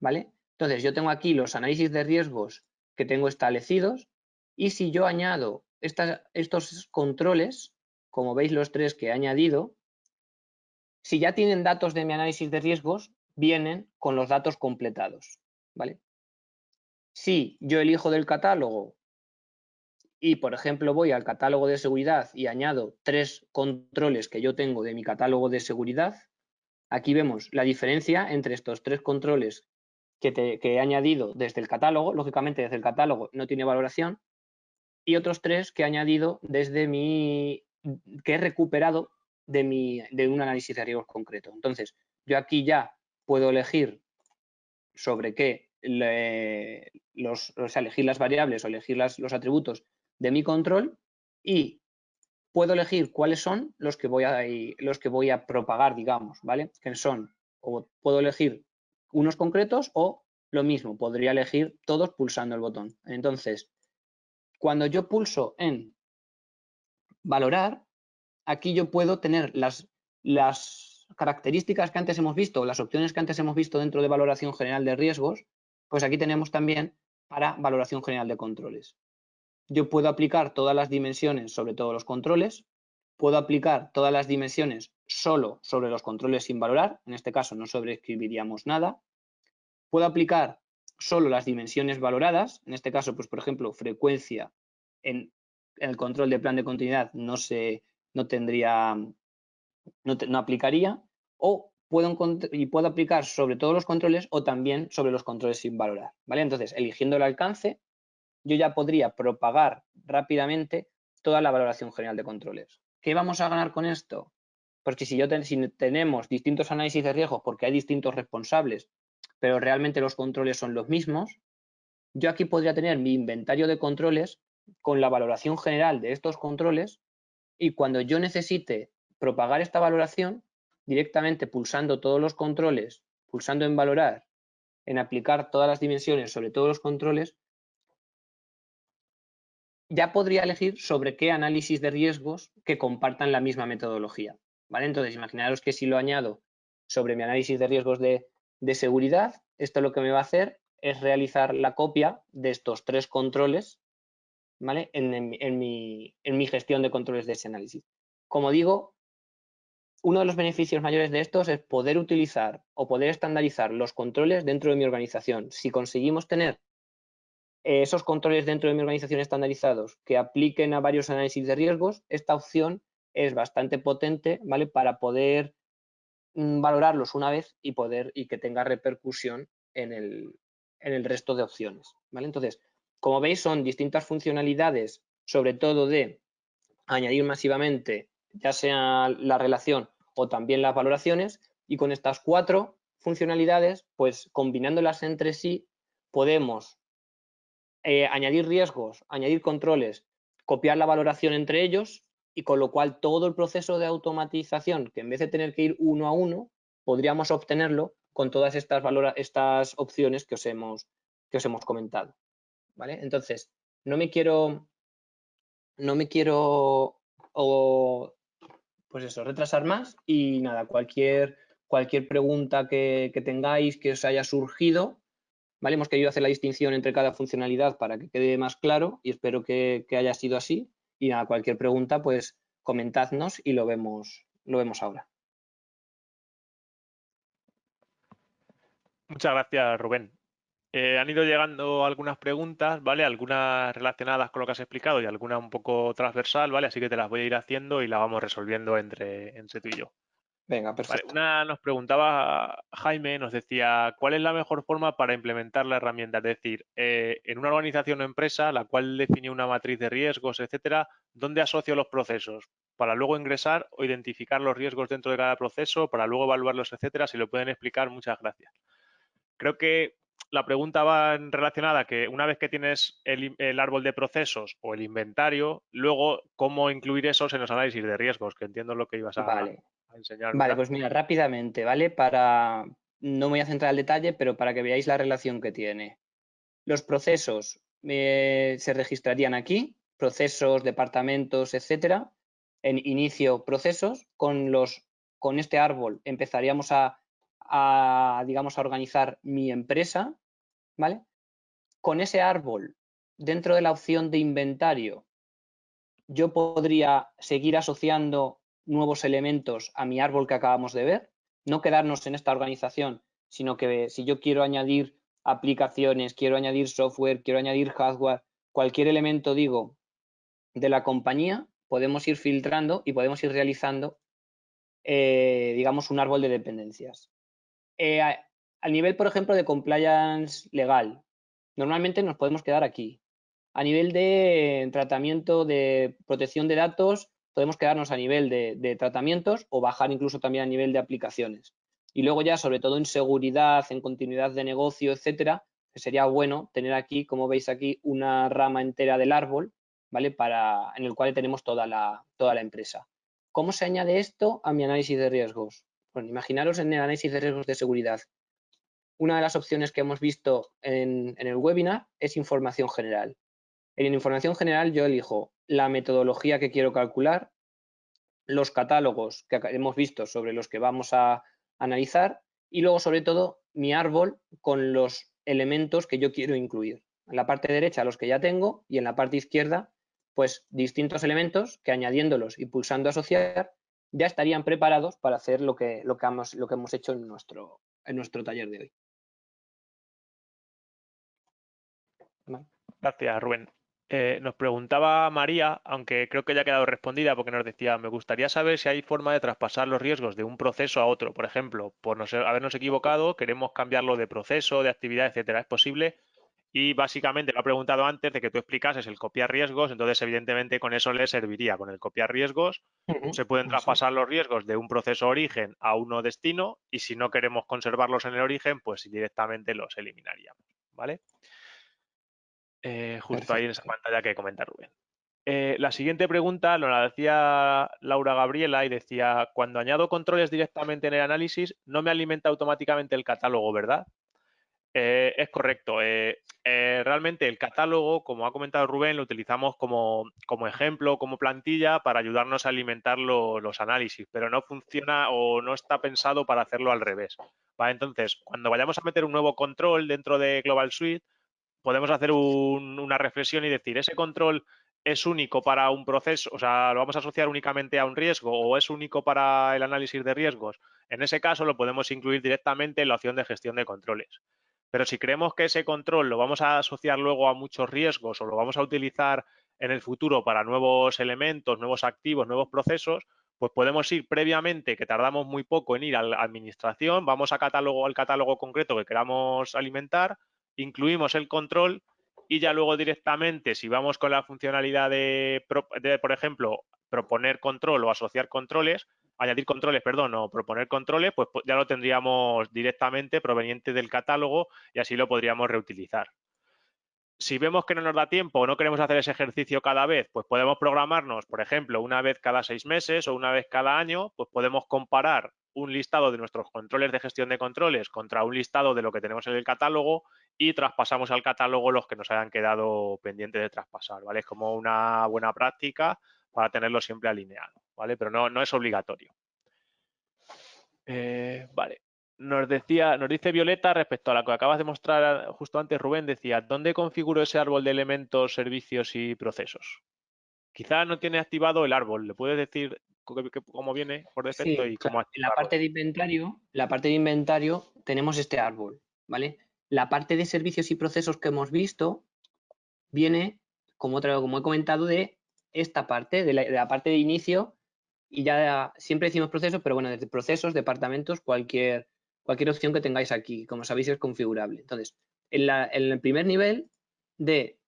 ¿vale? Entonces yo tengo aquí los análisis de riesgos que tengo establecidos, y si yo añado estos controles, como veis los 3 que he añadido, si ya tienen datos de mi análisis de riesgos, vienen con los datos completados, ¿vale? Si yo elijo del catálogo y, por ejemplo, voy al catálogo de seguridad y añado 3 controles que yo tengo de mi catálogo de seguridad, aquí vemos la diferencia entre estos 3 controles que he añadido desde el catálogo. Lógicamente, desde el catálogo no tiene valoración, y otros 3 que he añadido que he recuperado de un análisis de riesgos concreto. Entonces, yo aquí ya puedo elegir sobre qué, elegir las variables o elegir los atributos de mi control, y puedo elegir cuáles son los que voy a propagar, digamos, ¿vale? Que son, o puedo elegir unos concretos, o lo mismo, podría elegir todos pulsando el botón. Entonces, cuando yo pulso en valorar, aquí yo puedo tener las características que antes hemos visto, las opciones que antes hemos visto dentro de valoración general de riesgos, pues aquí tenemos también para valoración general de controles. Yo puedo aplicar todas las dimensiones sobre todos los controles, puedo aplicar todas las dimensiones solo sobre los controles sin valorar, en este caso no sobreescribiríamos nada, puedo aplicar solo las dimensiones valoradas, en este caso, pues por ejemplo, frecuencia en el control de plan de continuidad no aplicaría, o puedo aplicar sobre todos los controles o también sobre los controles sin valorar, ¿vale? Entonces, eligiendo el alcance, yo ya podría propagar rápidamente toda la valoración general de controles. ¿Qué vamos a ganar con esto? Porque si tenemos distintos análisis de riesgos porque hay distintos responsables, pero realmente los controles son los mismos, yo aquí podría tener mi inventario de controles con la valoración general de estos controles, y cuando yo necesite propagar esta valoración, directamente pulsando todos los controles, pulsando en valorar, en aplicar todas las dimensiones sobre todos los controles, ya podría elegir sobre qué análisis de riesgos que compartan la misma metodología, ¿vale? Entonces, imaginaros que si lo añado sobre mi análisis de riesgos de seguridad, esto lo que me va a hacer es realizar la copia de estos 3 controles, ¿vale? En mi gestión de controles de ese análisis. Como digo, uno de los beneficios mayores de estos es poder utilizar o poder estandarizar los controles dentro de mi organización. Si conseguimos tener esos controles dentro de mi organización estandarizados que apliquen a varios análisis de riesgos, esta opción es bastante potente, ¿vale? Para poder valorarlos una vez y que tenga repercusión en el resto de opciones, ¿vale? Entonces, como veis, son distintas funcionalidades, sobre todo de añadir masivamente, ya sea la relación o también las valoraciones, y con estas 4 funcionalidades, pues combinándolas entre sí, podemos añadir riesgos, añadir controles, copiar la valoración entre ellos, y con lo cual todo el proceso de automatización, que en vez de tener que ir uno a uno, podríamos obtenerlo con todas estas opciones que os hemos comentado, ¿vale? Entonces, no me quiero, pues eso, retrasar más y nada, cualquier pregunta que tengáis, que os haya surgido, ¿vale? Hemos querido hacer la distinción entre cada funcionalidad para que quede más claro y espero que haya sido así. Y nada, cualquier pregunta, pues comentadnos y lo vemos ahora. Muchas gracias, Rubén. Han ido llegando algunas preguntas, ¿vale? Algunas relacionadas con lo que has explicado y alguna un poco transversal, ¿vale? Así que te las voy a ir haciendo y las vamos resolviendo entre tú y yo. Venga, Vale, perfecto. una nos preguntaba Jaime, nos decía, ¿cuál es la mejor forma para implementar la herramienta? Es decir, en una organización o empresa, la cual define una matriz de riesgos, etcétera, ¿dónde asocio los procesos? Para luego ingresar o identificar los riesgos dentro de cada proceso, para luego evaluarlos, etcétera. Si lo pueden explicar, muchas gracias. Creo que la pregunta va relacionada a que una vez que tienes el árbol de procesos o el inventario, luego cómo incluir esos en los análisis de riesgos, que entiendo lo que ibas a Vale, enseñar, vale, ¿verdad? pues mira, rápidamente, ¿vale? No me voy a centrar al detalle, pero para que veáis la relación que tiene. Los procesos se registrarían aquí, procesos, departamentos, etcétera. En inicio, procesos. Con este árbol empezaríamos digamos, a organizar mi empresa, ¿vale? Con ese árbol, dentro de la opción de inventario, yo podría seguir asociando nuevos elementos a mi árbol que acabamos de ver, no quedarnos en esta organización, sino que si yo quiero añadir aplicaciones, quiero añadir software, quiero añadir hardware, cualquier elemento, digo, de la compañía, podemos ir filtrando y podemos ir realizando, digamos, un árbol de dependencias. Al nivel, por ejemplo, de compliance legal, normalmente nos podemos quedar aquí. A nivel de tratamiento de protección de datos, podemos quedarnos a nivel de tratamientos o bajar incluso también a nivel de aplicaciones. Y luego ya, sobre todo en seguridad, en continuidad de negocio, etcétera, que sería bueno tener aquí, como veis aquí, una rama entera del árbol, ¿vale? En el cual tenemos toda la empresa. ¿Cómo se añade esto a mi análisis de riesgos? Bueno, imaginaros en el análisis de riesgos de seguridad. Una de las opciones que hemos visto en el webinar es información general. En información general yo elijo la metodología que quiero calcular, los catálogos que hemos visto sobre los que vamos a analizar y luego sobre todo mi árbol con los elementos que yo quiero incluir. En la parte derecha los que ya tengo y en la parte izquierda pues distintos elementos que añadiéndolos y pulsando asociar ya estarían preparados para hacer lo que hemos hecho en nuestro taller de hoy. ¿Vale? Gracias, Rubén. Nos preguntaba María, aunque creo que ya ha quedado respondida, porque nos decía, me gustaría saber si hay forma de traspasar los riesgos de un proceso a otro. Por ejemplo, por no habernos equivocado, queremos cambiarlo de proceso, de actividad, etcétera. ¿Es posible? Y básicamente lo ha preguntado antes de que tú explicases el copiar riesgos, entonces evidentemente con eso le serviría. Con el copiar riesgos se pueden Eso. traspasar los riesgos de un proceso origen a uno destino y si no queremos conservarlos en el origen, pues directamente los eliminaríamos, ¿vale? Justo ahí en esa Perfecto. pantalla que comenta Rubén. La siguiente pregunta nos la decía Laura Gabriela y decía, cuando añado controles directamente en el análisis, no me alimenta automáticamente el catálogo, ¿verdad? Es correcto. Realmente el catálogo, como ha comentado Rubén, lo utilizamos como ejemplo, como plantilla para ayudarnos a alimentar los análisis, pero no funciona o no está pensado para hacerlo al revés. ¿Vale? Entonces, cuando vayamos a meter un nuevo control dentro de Global Suite, podemos hacer una reflexión y decir, ¿ese control es único para un proceso? O sea, ¿lo vamos a asociar únicamente a un riesgo o es único para el análisis de riesgos? En ese caso lo podemos incluir directamente en la opción de gestión de controles. Pero si creemos que ese control lo vamos a asociar luego a muchos riesgos o lo vamos a utilizar en el futuro para nuevos elementos, nuevos activos, nuevos procesos, pues podemos ir previamente, que tardamos muy poco en ir a la administración, vamos al catálogo concreto que queramos alimentar, incluimos el control y ya luego directamente, si vamos con la funcionalidad por ejemplo, proponer control o asociar controles, añadir controles, perdón, o proponer controles, pues ya lo tendríamos directamente proveniente del catálogo y así lo podríamos reutilizar. Si vemos que no nos da tiempo o no queremos hacer ese ejercicio cada vez, pues podemos programarnos, por ejemplo, una vez cada 6 meses o una vez cada año, pues podemos comparar un listado de nuestros controles de gestión de controles contra un listado de lo que tenemos en el catálogo y traspasamos al catálogo los que nos hayan quedado pendientes de traspasar, ¿vale? Es como una buena práctica para tenerlo siempre alineado, ¿vale? Pero no es obligatorio. Vale. Nos dice Violeta respecto a la que acabas de mostrar justo antes, Rubén, decía, ¿dónde configuro ese árbol de elementos, servicios y procesos? Quizás no tiene activado el árbol. ¿Le puedes decir cómo viene por defecto Sí, y claro. cómo En la activarlo? parte de inventario tenemos este árbol, ¿vale? La parte de servicios y procesos que hemos visto viene, como he comentado, de esta parte, de la parte de inicio, y ya siempre decimos procesos, pero bueno, desde procesos, departamentos, cualquier opción que tengáis aquí, como sabéis, es configurable. Entonces, en el primer nivel de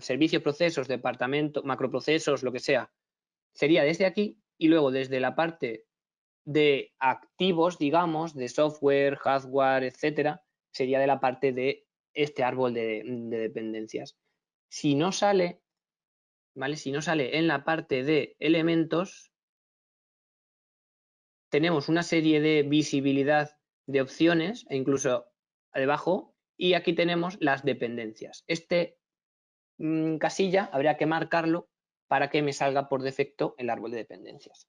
servicios, procesos, departamento, macroprocesos, lo que sea, sería desde aquí, y luego desde la parte de activos, digamos, de software, hardware, etcétera, sería de la parte de este árbol de dependencias. Si no sale, ¿vale? Si no sale en la parte de elementos, tenemos una serie de visibilidad de opciones e incluso debajo, y aquí tenemos las dependencias. Casilla habría que marcarlo para que me salga por defecto el árbol de dependencias.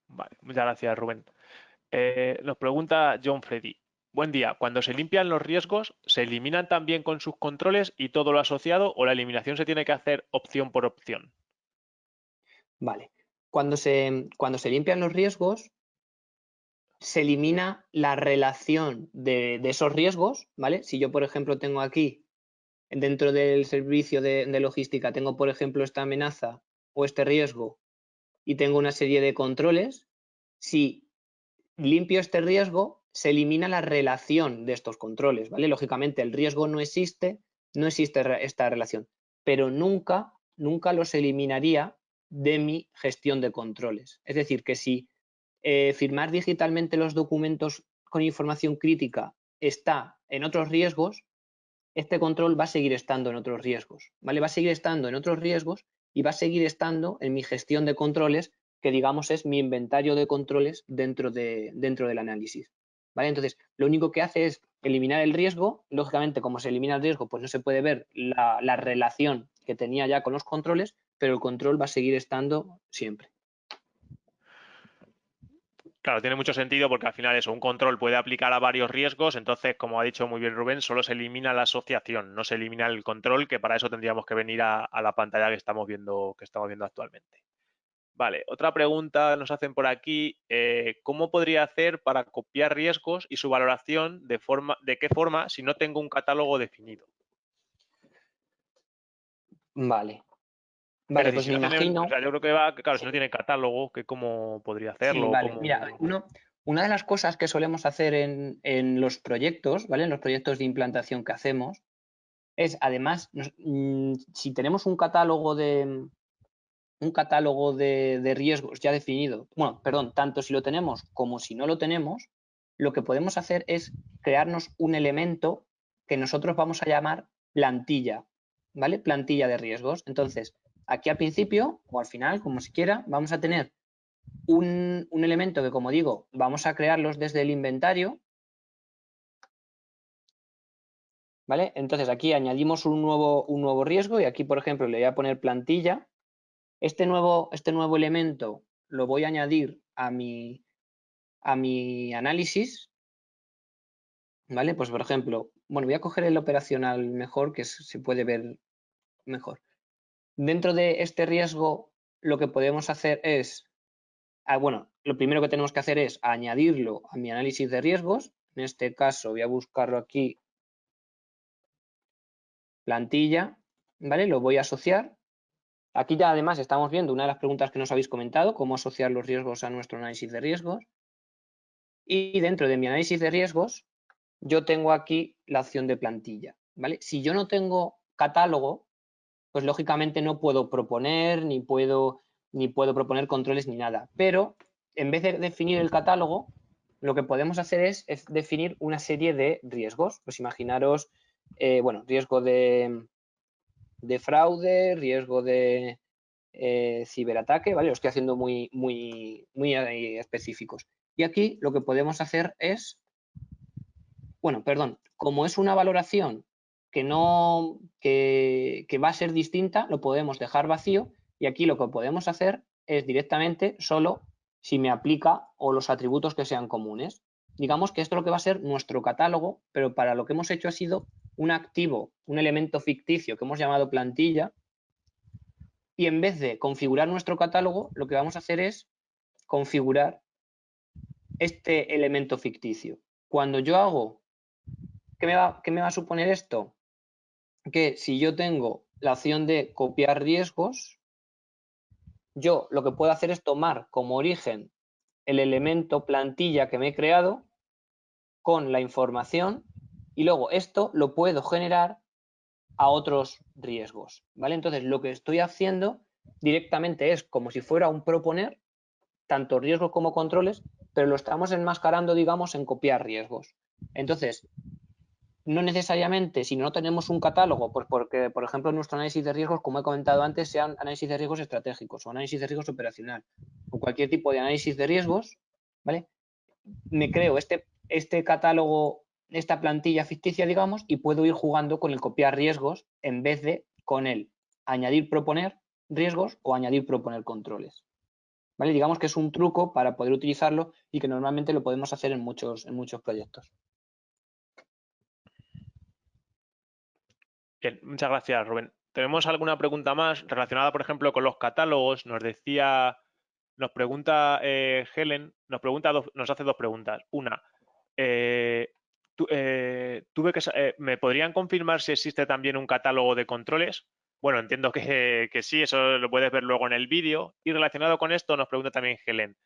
Vale, muchas gracias, Rubén. Nos pregunta John Freddy. Buen día. Cuando se limpian los riesgos, ¿se eliminan también con sus controles y todo lo asociado o la eliminación se tiene que hacer opción por opción? Vale. Cuando se limpian los riesgos, se elimina la relación de esos riesgos, ¿vale? Si yo, por ejemplo, tengo aquí, dentro del servicio de logística, tengo, por ejemplo, esta amenaza o este riesgo y tengo una serie de controles, si limpio este riesgo, se elimina la relación de estos controles, ¿vale? Lógicamente, el riesgo no existe esta relación, pero nunca los eliminaría de mi gestión de controles. Es decir, que si firmar digitalmente los documentos con información crítica está en otros riesgos, este control va a seguir estando en otros riesgos, ¿vale? Va a seguir estando en otros riesgos y va a seguir estando en mi gestión de controles, que digamos es mi inventario de controles dentro del análisis, ¿vale? Entonces, lo único que hace es eliminar el riesgo. Lógicamente, como se elimina el riesgo, pues no se puede ver la relación que tenía ya con los controles, pero el control va a seguir estando siempre. Claro, tiene mucho sentido porque al final eso, un control puede aplicar a varios riesgos, entonces, como ha dicho muy bien Rubén, solo se elimina la asociación, no se elimina el control, que para eso tendríamos que venir a la pantalla que estamos viendo actualmente. Vale, otra pregunta nos hacen por aquí, ¿cómo podría hacer para copiar riesgos y su valoración de qué forma si no tengo un catálogo definido? Vale. Es Vale, decir, pues si me no tiene, o imagino. sea, yo creo que va, claro, si no Sí. tiene catálogo, que cómo podría Sí, hacerlo, vale. Mira, una de las cosas que solemos hacer en los proyectos, ¿vale? En los proyectos de implantación que hacemos, es además, si tenemos un catálogo de riesgos ya definido, bueno, perdón, tanto si lo tenemos como si no lo tenemos, lo que podemos hacer es crearnos un elemento que nosotros vamos a llamar plantilla, ¿vale? Plantilla de riesgos. Entonces, aquí al principio o al final, como si quiera, vamos a tener un elemento que, como digo, vamos a crearlos desde el inventario, ¿vale? Entonces aquí añadimos un nuevo riesgo y aquí, por ejemplo, le voy a poner plantilla. Este nuevo elemento lo voy a añadir a mi análisis, ¿vale? Pues, por ejemplo, bueno, voy a coger el operacional mejor, que se puede ver mejor. Dentro de este riesgo, lo que podemos hacer es, bueno, lo primero que tenemos que hacer es añadirlo a mi análisis de riesgos. En este caso voy a buscarlo aquí, plantilla, ¿vale? Lo voy a asociar. Aquí ya además estamos viendo una de las preguntas que nos habéis comentado, cómo asociar los riesgos a nuestro análisis de riesgos. Y dentro de mi análisis de riesgos, yo tengo aquí la opción de plantilla, ¿vale? Si yo no tengo catálogo, pues lógicamente no puedo proponer, ni puedo proponer controles ni nada. Pero en vez de definir el catálogo, lo que podemos hacer es definir una serie de riesgos. Pues imaginaros, bueno, riesgo de fraude, riesgo de ciberataque, ¿vale? Lo estoy haciendo muy específicos. Y aquí lo que podemos hacer es, bueno, perdón, como es una valoración que va a ser distinta, lo podemos dejar vacío y aquí lo que podemos hacer es directamente solo si me aplica o los atributos que sean comunes. Digamos que esto es lo que va a ser nuestro catálogo, pero para lo que hemos hecho ha sido un activo, un elemento ficticio que hemos llamado plantilla, y en vez de configurar nuestro catálogo, lo que vamos a hacer es configurar este elemento ficticio. Cuando yo hago, ¿qué me va a suponer esto? Que si yo tengo la opción de copiar riesgos, yo lo que puedo hacer es tomar como origen el elemento plantilla que me he creado con la información y luego esto lo puedo generar a otros riesgos, ¿vale? Entonces lo que estoy haciendo directamente es como si fuera un proponer, tanto riesgos como controles, pero lo estamos enmascarando, digamos, en copiar riesgos. Entonces, no necesariamente, si no tenemos un catálogo, pues porque, por ejemplo, nuestro análisis de riesgos, como he comentado antes, sean análisis de riesgos estratégicos o análisis de riesgos operacional o cualquier tipo de análisis de riesgos, ¿vale? Me creo este catálogo, esta plantilla ficticia, digamos, y puedo ir jugando con el copiar riesgos en vez de con el añadir proponer riesgos o añadir proponer controles. ¿Vale? Digamos que es un truco para poder utilizarlo y que normalmente lo podemos hacer en muchos proyectos. Bien, muchas gracias, Rubén. ¿Tenemos alguna pregunta más relacionada, por ejemplo, con los catálogos? Nos pregunta Helen, nos hace dos preguntas. Una, ¿me podrían confirmar si existe también un catálogo de controles? Bueno, entiendo que sí, eso lo puedes ver luego en el vídeo. Y relacionado con esto, nos pregunta también Helen.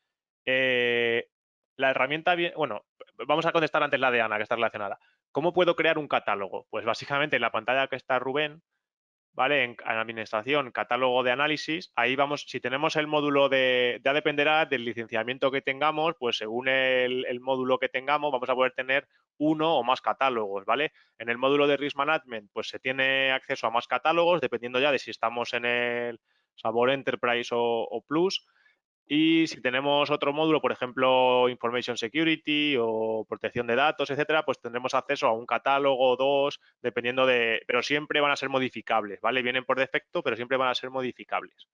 La herramienta, bueno, vamos a contestar antes la de Ana, que está relacionada. ¿Cómo puedo crear un catálogo? Pues básicamente en la pantalla que está Rubén, ¿vale? En administración, catálogo de análisis, ahí vamos, si tenemos el módulo ya dependerá del licenciamiento que tengamos, pues según el módulo que tengamos, vamos a poder tener uno o más catálogos, ¿vale? En el módulo de Risk Management, pues se tiene acceso a más catálogos, dependiendo ya de si estamos en el Sabor Enterprise o Plus. Y si tenemos otro módulo, por ejemplo, Information Security o protección de datos, etcétera, pues tendremos acceso a un catálogo o dos, dependiendo pero siempre van a ser modificables, ¿vale? Vienen por defecto, pero siempre van a ser modificables.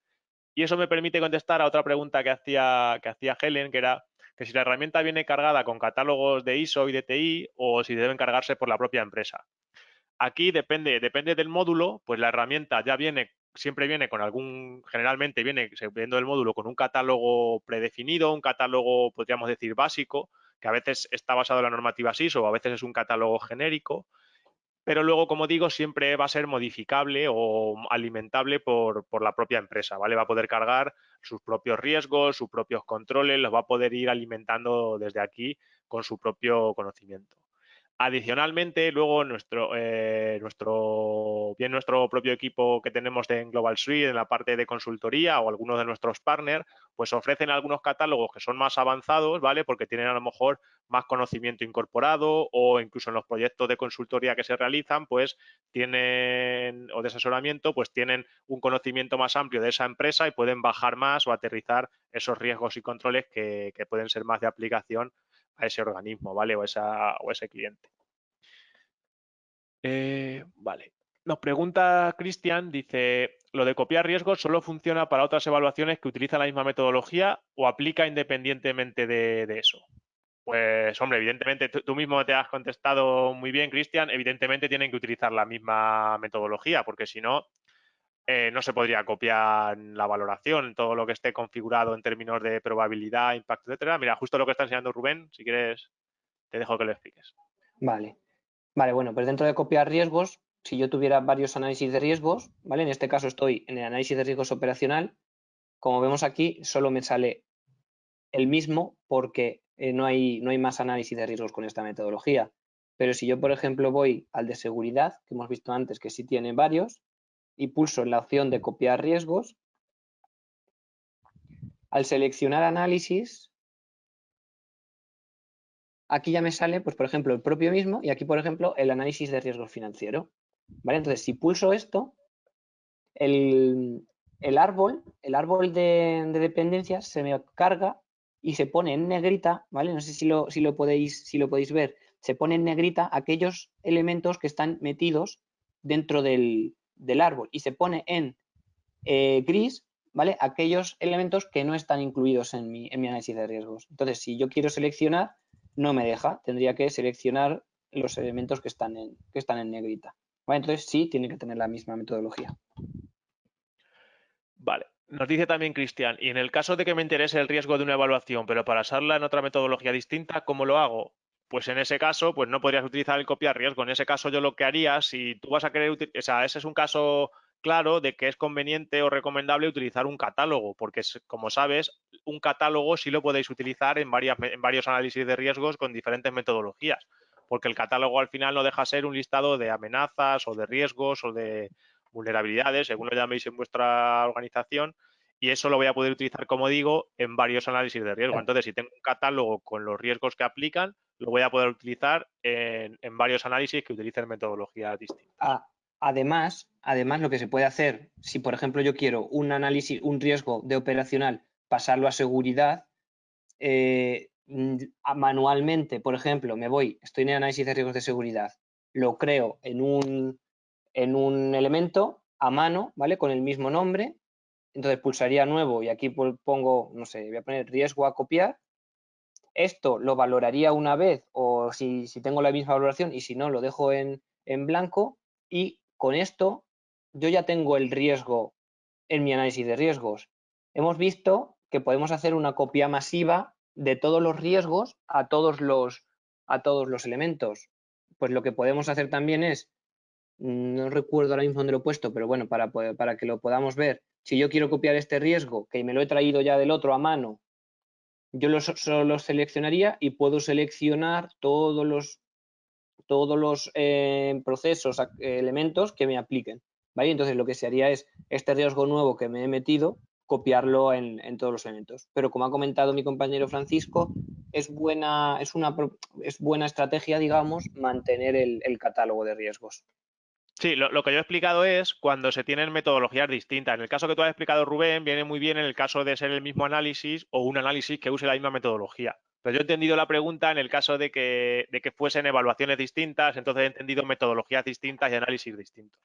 Y eso me permite contestar a otra pregunta que hacía Helen, que era que si la herramienta viene cargada con catálogos de ISO y de TI o si deben cargarse por la propia empresa. Aquí depende del módulo, pues la herramienta siempre viene con generalmente viene, dependiendo del módulo, con un catálogo predefinido, un catálogo, podríamos decir, básico, que a veces está basado en la normativa ISO o a veces es un catálogo genérico, pero luego, como digo, siempre va a ser modificable o alimentable por la propia empresa, ¿vale? Va a poder cargar sus propios riesgos, sus propios controles, los va a poder ir alimentando desde aquí con su propio conocimiento. Adicionalmente, luego nuestro propio equipo que tenemos en Global Suite, en la parte de consultoría o algunos de nuestros partners, pues ofrecen algunos catálogos que son más avanzados, ¿vale? Porque tienen a lo mejor más conocimiento incorporado o incluso en los proyectos de consultoría que se realizan, pues o de asesoramiento, pues tienen un conocimiento más amplio de esa empresa y pueden bajar más o aterrizar esos riesgos y controles que pueden ser más de aplicación a ese organismo, ¿vale? O ese cliente. Vale. Nos pregunta Cristian, dice, ¿lo de copiar riesgos solo funciona para otras evaluaciones que utilizan la misma metodología o aplica independientemente de eso? Pues, hombre, evidentemente, tú mismo te has contestado muy bien, Cristian, evidentemente tienen que utilizar la misma metodología, porque si no, no se podría copiar la valoración, todo lo que esté configurado en términos de probabilidad, impacto, etcétera. Mira, justo lo que está enseñando Rubén, si quieres, te dejo que lo expliques. Vale, bueno, pues dentro de copiar riesgos, si yo tuviera varios análisis de riesgos, ¿vale? En este caso estoy en el análisis de riesgos operacional. Como vemos aquí, solo me sale el mismo porque no hay más análisis de riesgos con esta metodología. Pero si yo, por ejemplo, voy al de seguridad, que hemos visto antes que sí tiene varios, y pulso en la opción de copiar riesgos, al seleccionar análisis, aquí ya me sale, pues por ejemplo, el propio mismo y aquí, por ejemplo, el análisis de riesgo financiero. ¿Vale? Entonces, si pulso esto, el el árbol de dependencias se me carga y se pone en negrita, ¿vale? No sé si lo podéis ver. Se pone en negrita aquellos elementos que están metidos dentro del árbol y se pone en gris, ¿vale? Aquellos elementos que no están incluidos en mi análisis de riesgos. Entonces, si yo quiero seleccionar, no me deja. Tendría que seleccionar los elementos que están en negrita. ¿Vale? Entonces, sí, tiene que tener la misma metodología. Vale. Nos dice también Cristian, y en el caso de que me interese el riesgo de una evaluación, pero para usarla en otra metodología distinta, ¿cómo lo hago? Pues en ese caso, pues no podrías utilizar el copiar riesgo. En ese caso, yo lo que haría, si tú vas a querer utilizar, o sea, ese es un caso claro de que es conveniente o recomendable utilizar un catálogo, porque como sabes, un catálogo sí lo podéis utilizar en varios análisis de riesgos con diferentes metodologías, porque el catálogo al final no deja ser un listado de amenazas o de riesgos o de vulnerabilidades, según lo llaméis en vuestra organización, y eso lo voy a poder utilizar, como digo, en varios análisis de riesgo. Entonces, si tengo un catálogo con los riesgos que aplican, lo voy a poder utilizar en varios análisis que utilicen metodologías distintas. Además, lo que se puede hacer, si por ejemplo yo quiero un análisis, un riesgo de operacional, pasarlo a seguridad, manualmente, por ejemplo, estoy en el análisis de riesgos de seguridad, lo creo en un elemento a mano, ¿vale? Con el mismo nombre, entonces pulsaría nuevo y aquí pongo, no sé, voy a poner riesgo a copiar. Esto lo valoraría una vez o si tengo la misma valoración y si no, lo dejo en blanco y con esto yo ya tengo el riesgo en mi análisis de riesgos. Hemos visto que podemos hacer una copia masiva de todos los riesgos a todos los elementos. Pues lo que podemos hacer también es, no recuerdo ahora mismo dónde lo he puesto, pero bueno, para que lo podamos ver, si yo quiero copiar este riesgo, que me lo he traído ya del otro a mano, yo solo los seleccionaría y puedo seleccionar todos los procesos, elementos que me apliquen. ¿Vale? Entonces lo que se haría es este riesgo nuevo que me he metido, copiarlo en todos los elementos. Pero como ha comentado mi compañero Francisco, es buena estrategia, digamos, mantener el catálogo de riesgos. Sí, lo que yo he explicado es cuando se tienen metodologías distintas. En el caso que tú has explicado, Rubén, viene muy bien en el caso de ser el mismo análisis o un análisis que use la misma metodología. Pero yo he entendido la pregunta en el caso de que fuesen evaluaciones distintas, entonces he entendido metodologías distintas y análisis distintos.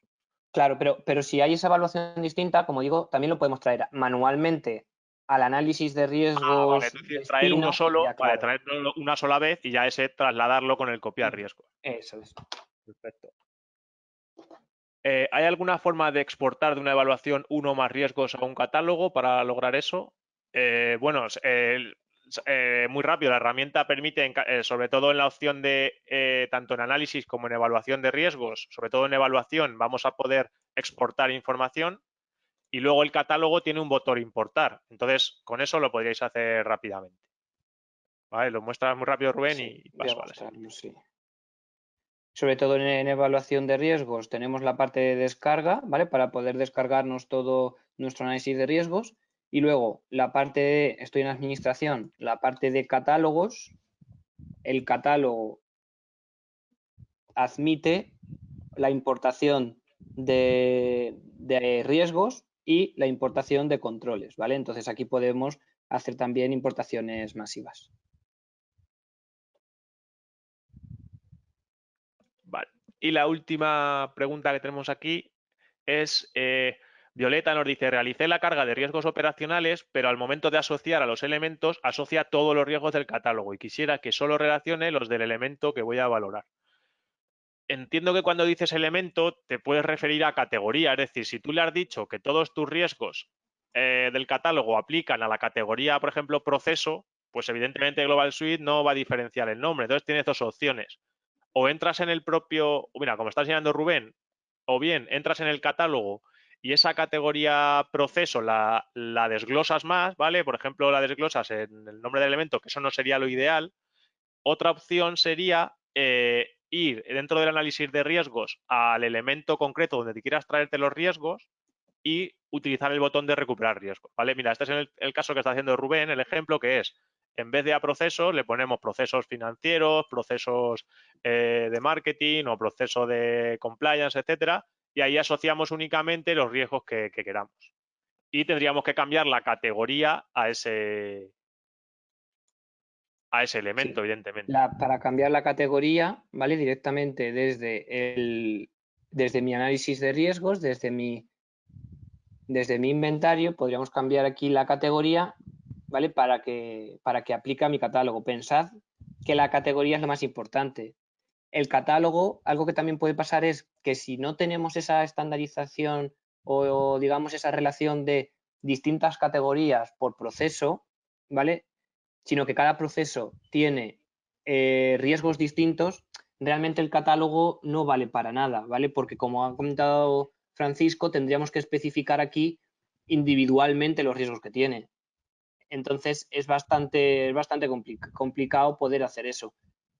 Claro, pero si hay esa evaluación distinta, como digo, también lo podemos traer manualmente al análisis de Ah, vale, es riesgos decir, traer uno destino y solo, ya, vale, claro. traerlo una sola vez y ya ese trasladarlo con el copiar riesgo. Eso es. Perfecto. ¿Hay alguna forma de exportar de una evaluación uno o más riesgos a un catálogo para lograr eso? Bueno, muy rápido, la herramienta permite, sobre todo en la opción de tanto en análisis como en evaluación de riesgos, sobre todo en evaluación, vamos a poder exportar información y luego el catálogo tiene un botón importar. Entonces, con eso lo podríais hacer rápidamente. ¿Vale? Lo muestras muy rápido, Rubén, Sí, y voy a paso a la siguiente. mostrarlo, sí. Sobre todo en evaluación de riesgos tenemos la parte de descarga, ¿vale? Para poder descargarnos todo nuestro análisis de riesgos. Y luego la parte de, estoy en administración, la parte de catálogos. El catálogo admite la importación de riesgos y la importación de controles, ¿vale? Entonces aquí podemos hacer también importaciones masivas. Vale. Y la última pregunta que tenemos aquí es, Violeta nos dice, realicé la carga de riesgos operacionales, pero al momento de asociar a los elementos, asocia todos los riesgos del catálogo y quisiera que solo relacione los del elemento que voy a valorar. Entiendo que cuando dices elemento te puedes referir a categoría, es decir, si tú le has dicho que todos tus riesgos del catálogo aplican a la categoría, por ejemplo, proceso, pues evidentemente Global Suite no va a diferenciar el nombre. Entonces tienes dos opciones. O entras en el propio, mira, como está enseñando Rubén, o bien entras en el catálogo y esa categoría proceso la desglosas más, ¿vale? Por ejemplo, la desglosas en el nombre del elemento, que eso no sería lo ideal. Otra opción sería ir dentro del análisis de riesgos al elemento concreto donde te quieras traerte los riesgos y utilizar el botón de recuperar riesgos, ¿vale? Mira, este es el caso que está haciendo Rubén, el ejemplo que es, en vez de a procesos, le ponemos procesos financieros, procesos de marketing o proceso de compliance, etcétera, y ahí asociamos únicamente los riesgos que queramos. y tendríamos que cambiar la categoría a ese elemento, Sí. evidentemente. Para cambiar la categoría, ¿vale? Directamente desde mi análisis de riesgos, desde mi inventario, podríamos cambiar aquí la categoría, ¿vale? Para que aplique a mi catálogo. Pensad que la categoría es lo más importante. El catálogo, algo que también puede pasar es que si no tenemos esa estandarización o digamos esa relación de distintas categorías por proceso, ¿vale? Sino que cada proceso tiene riesgos distintos, realmente el catálogo no vale para nada, ¿vale? Porque como ha comentado Francisco, tendríamos que especificar aquí individualmente los riesgos que tiene. Entonces es bastante complicado poder hacer eso.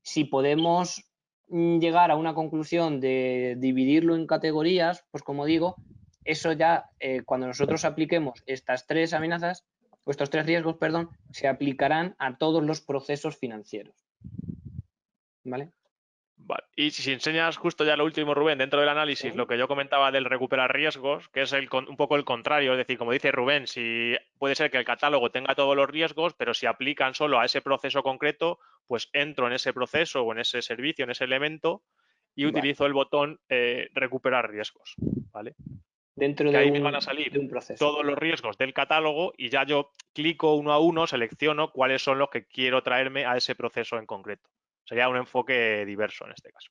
Si podemos llegar a una conclusión de dividirlo en categorías, pues como digo, eso ya cuando nosotros apliquemos estas tres amenazas, o estos tres riesgos, perdón, se aplicarán a todos los procesos financieros. ¿Vale? Vale. Y si enseñas justo ya lo último, Rubén, dentro del análisis, ¿Sí? lo que yo comentaba del recuperar riesgos, que es un poco el contrario, es decir, como dice Rubén, si puede ser que el catálogo tenga todos los riesgos, pero si aplican solo a ese proceso concreto, pues entro en ese proceso o en ese servicio, en ese elemento y Vale. utilizo el botón recuperar riesgos, ¿vale? Dentro Que de ahí me van a salir un proceso. todos los riesgos del catálogo y ya yo clico uno a uno, selecciono cuáles son los que quiero traerme a ese proceso en concreto. Sería un enfoque diverso en este caso.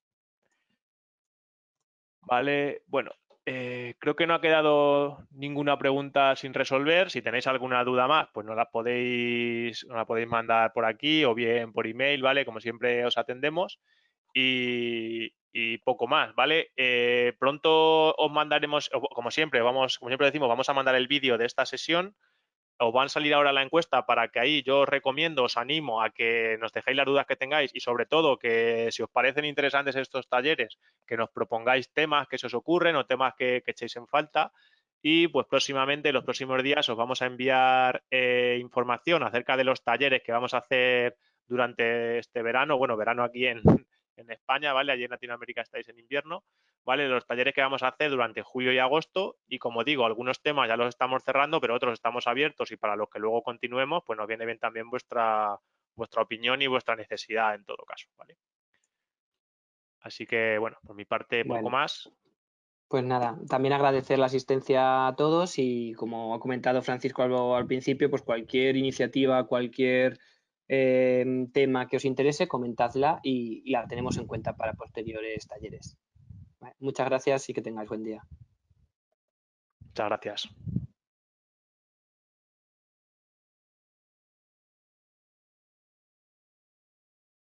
Vale, bueno, creo que no ha quedado ninguna pregunta sin resolver. Si tenéis alguna duda más, pues nos la podéis mandar por aquí o bien por email, ¿vale? Como siempre os atendemos. Y poco más, ¿vale? Pronto os mandaremos, como siempre decimos, vamos a mandar el vídeo de esta sesión. Os van a salir ahora la encuesta para que ahí yo os recomiendo, os animo a que nos dejéis las dudas que tengáis y sobre todo que si os parecen interesantes estos talleres, que nos propongáis temas que se os ocurren o temas que echéis en falta. Y pues próximamente, los próximos días, os vamos a enviar información acerca de los talleres que vamos a hacer durante este verano. Bueno, verano aquí en España, ¿vale? Allí en Latinoamérica estáis en invierno. ¿Vale? Los talleres que vamos a hacer durante julio y agosto y como digo, algunos temas ya los estamos cerrando, pero otros estamos abiertos y para los que luego continuemos, pues nos viene bien también vuestra opinión y vuestra necesidad en todo caso, ¿vale? Así que, bueno, por mi parte, poco Bueno, más. pues nada, también agradecer la asistencia a todos y como ha comentado Francisco al principio, pues cualquier iniciativa, cualquier tema que os interese, comentadla y la tenemos en cuenta para posteriores talleres. Vale, muchas gracias y que tengáis buen día. Muchas gracias.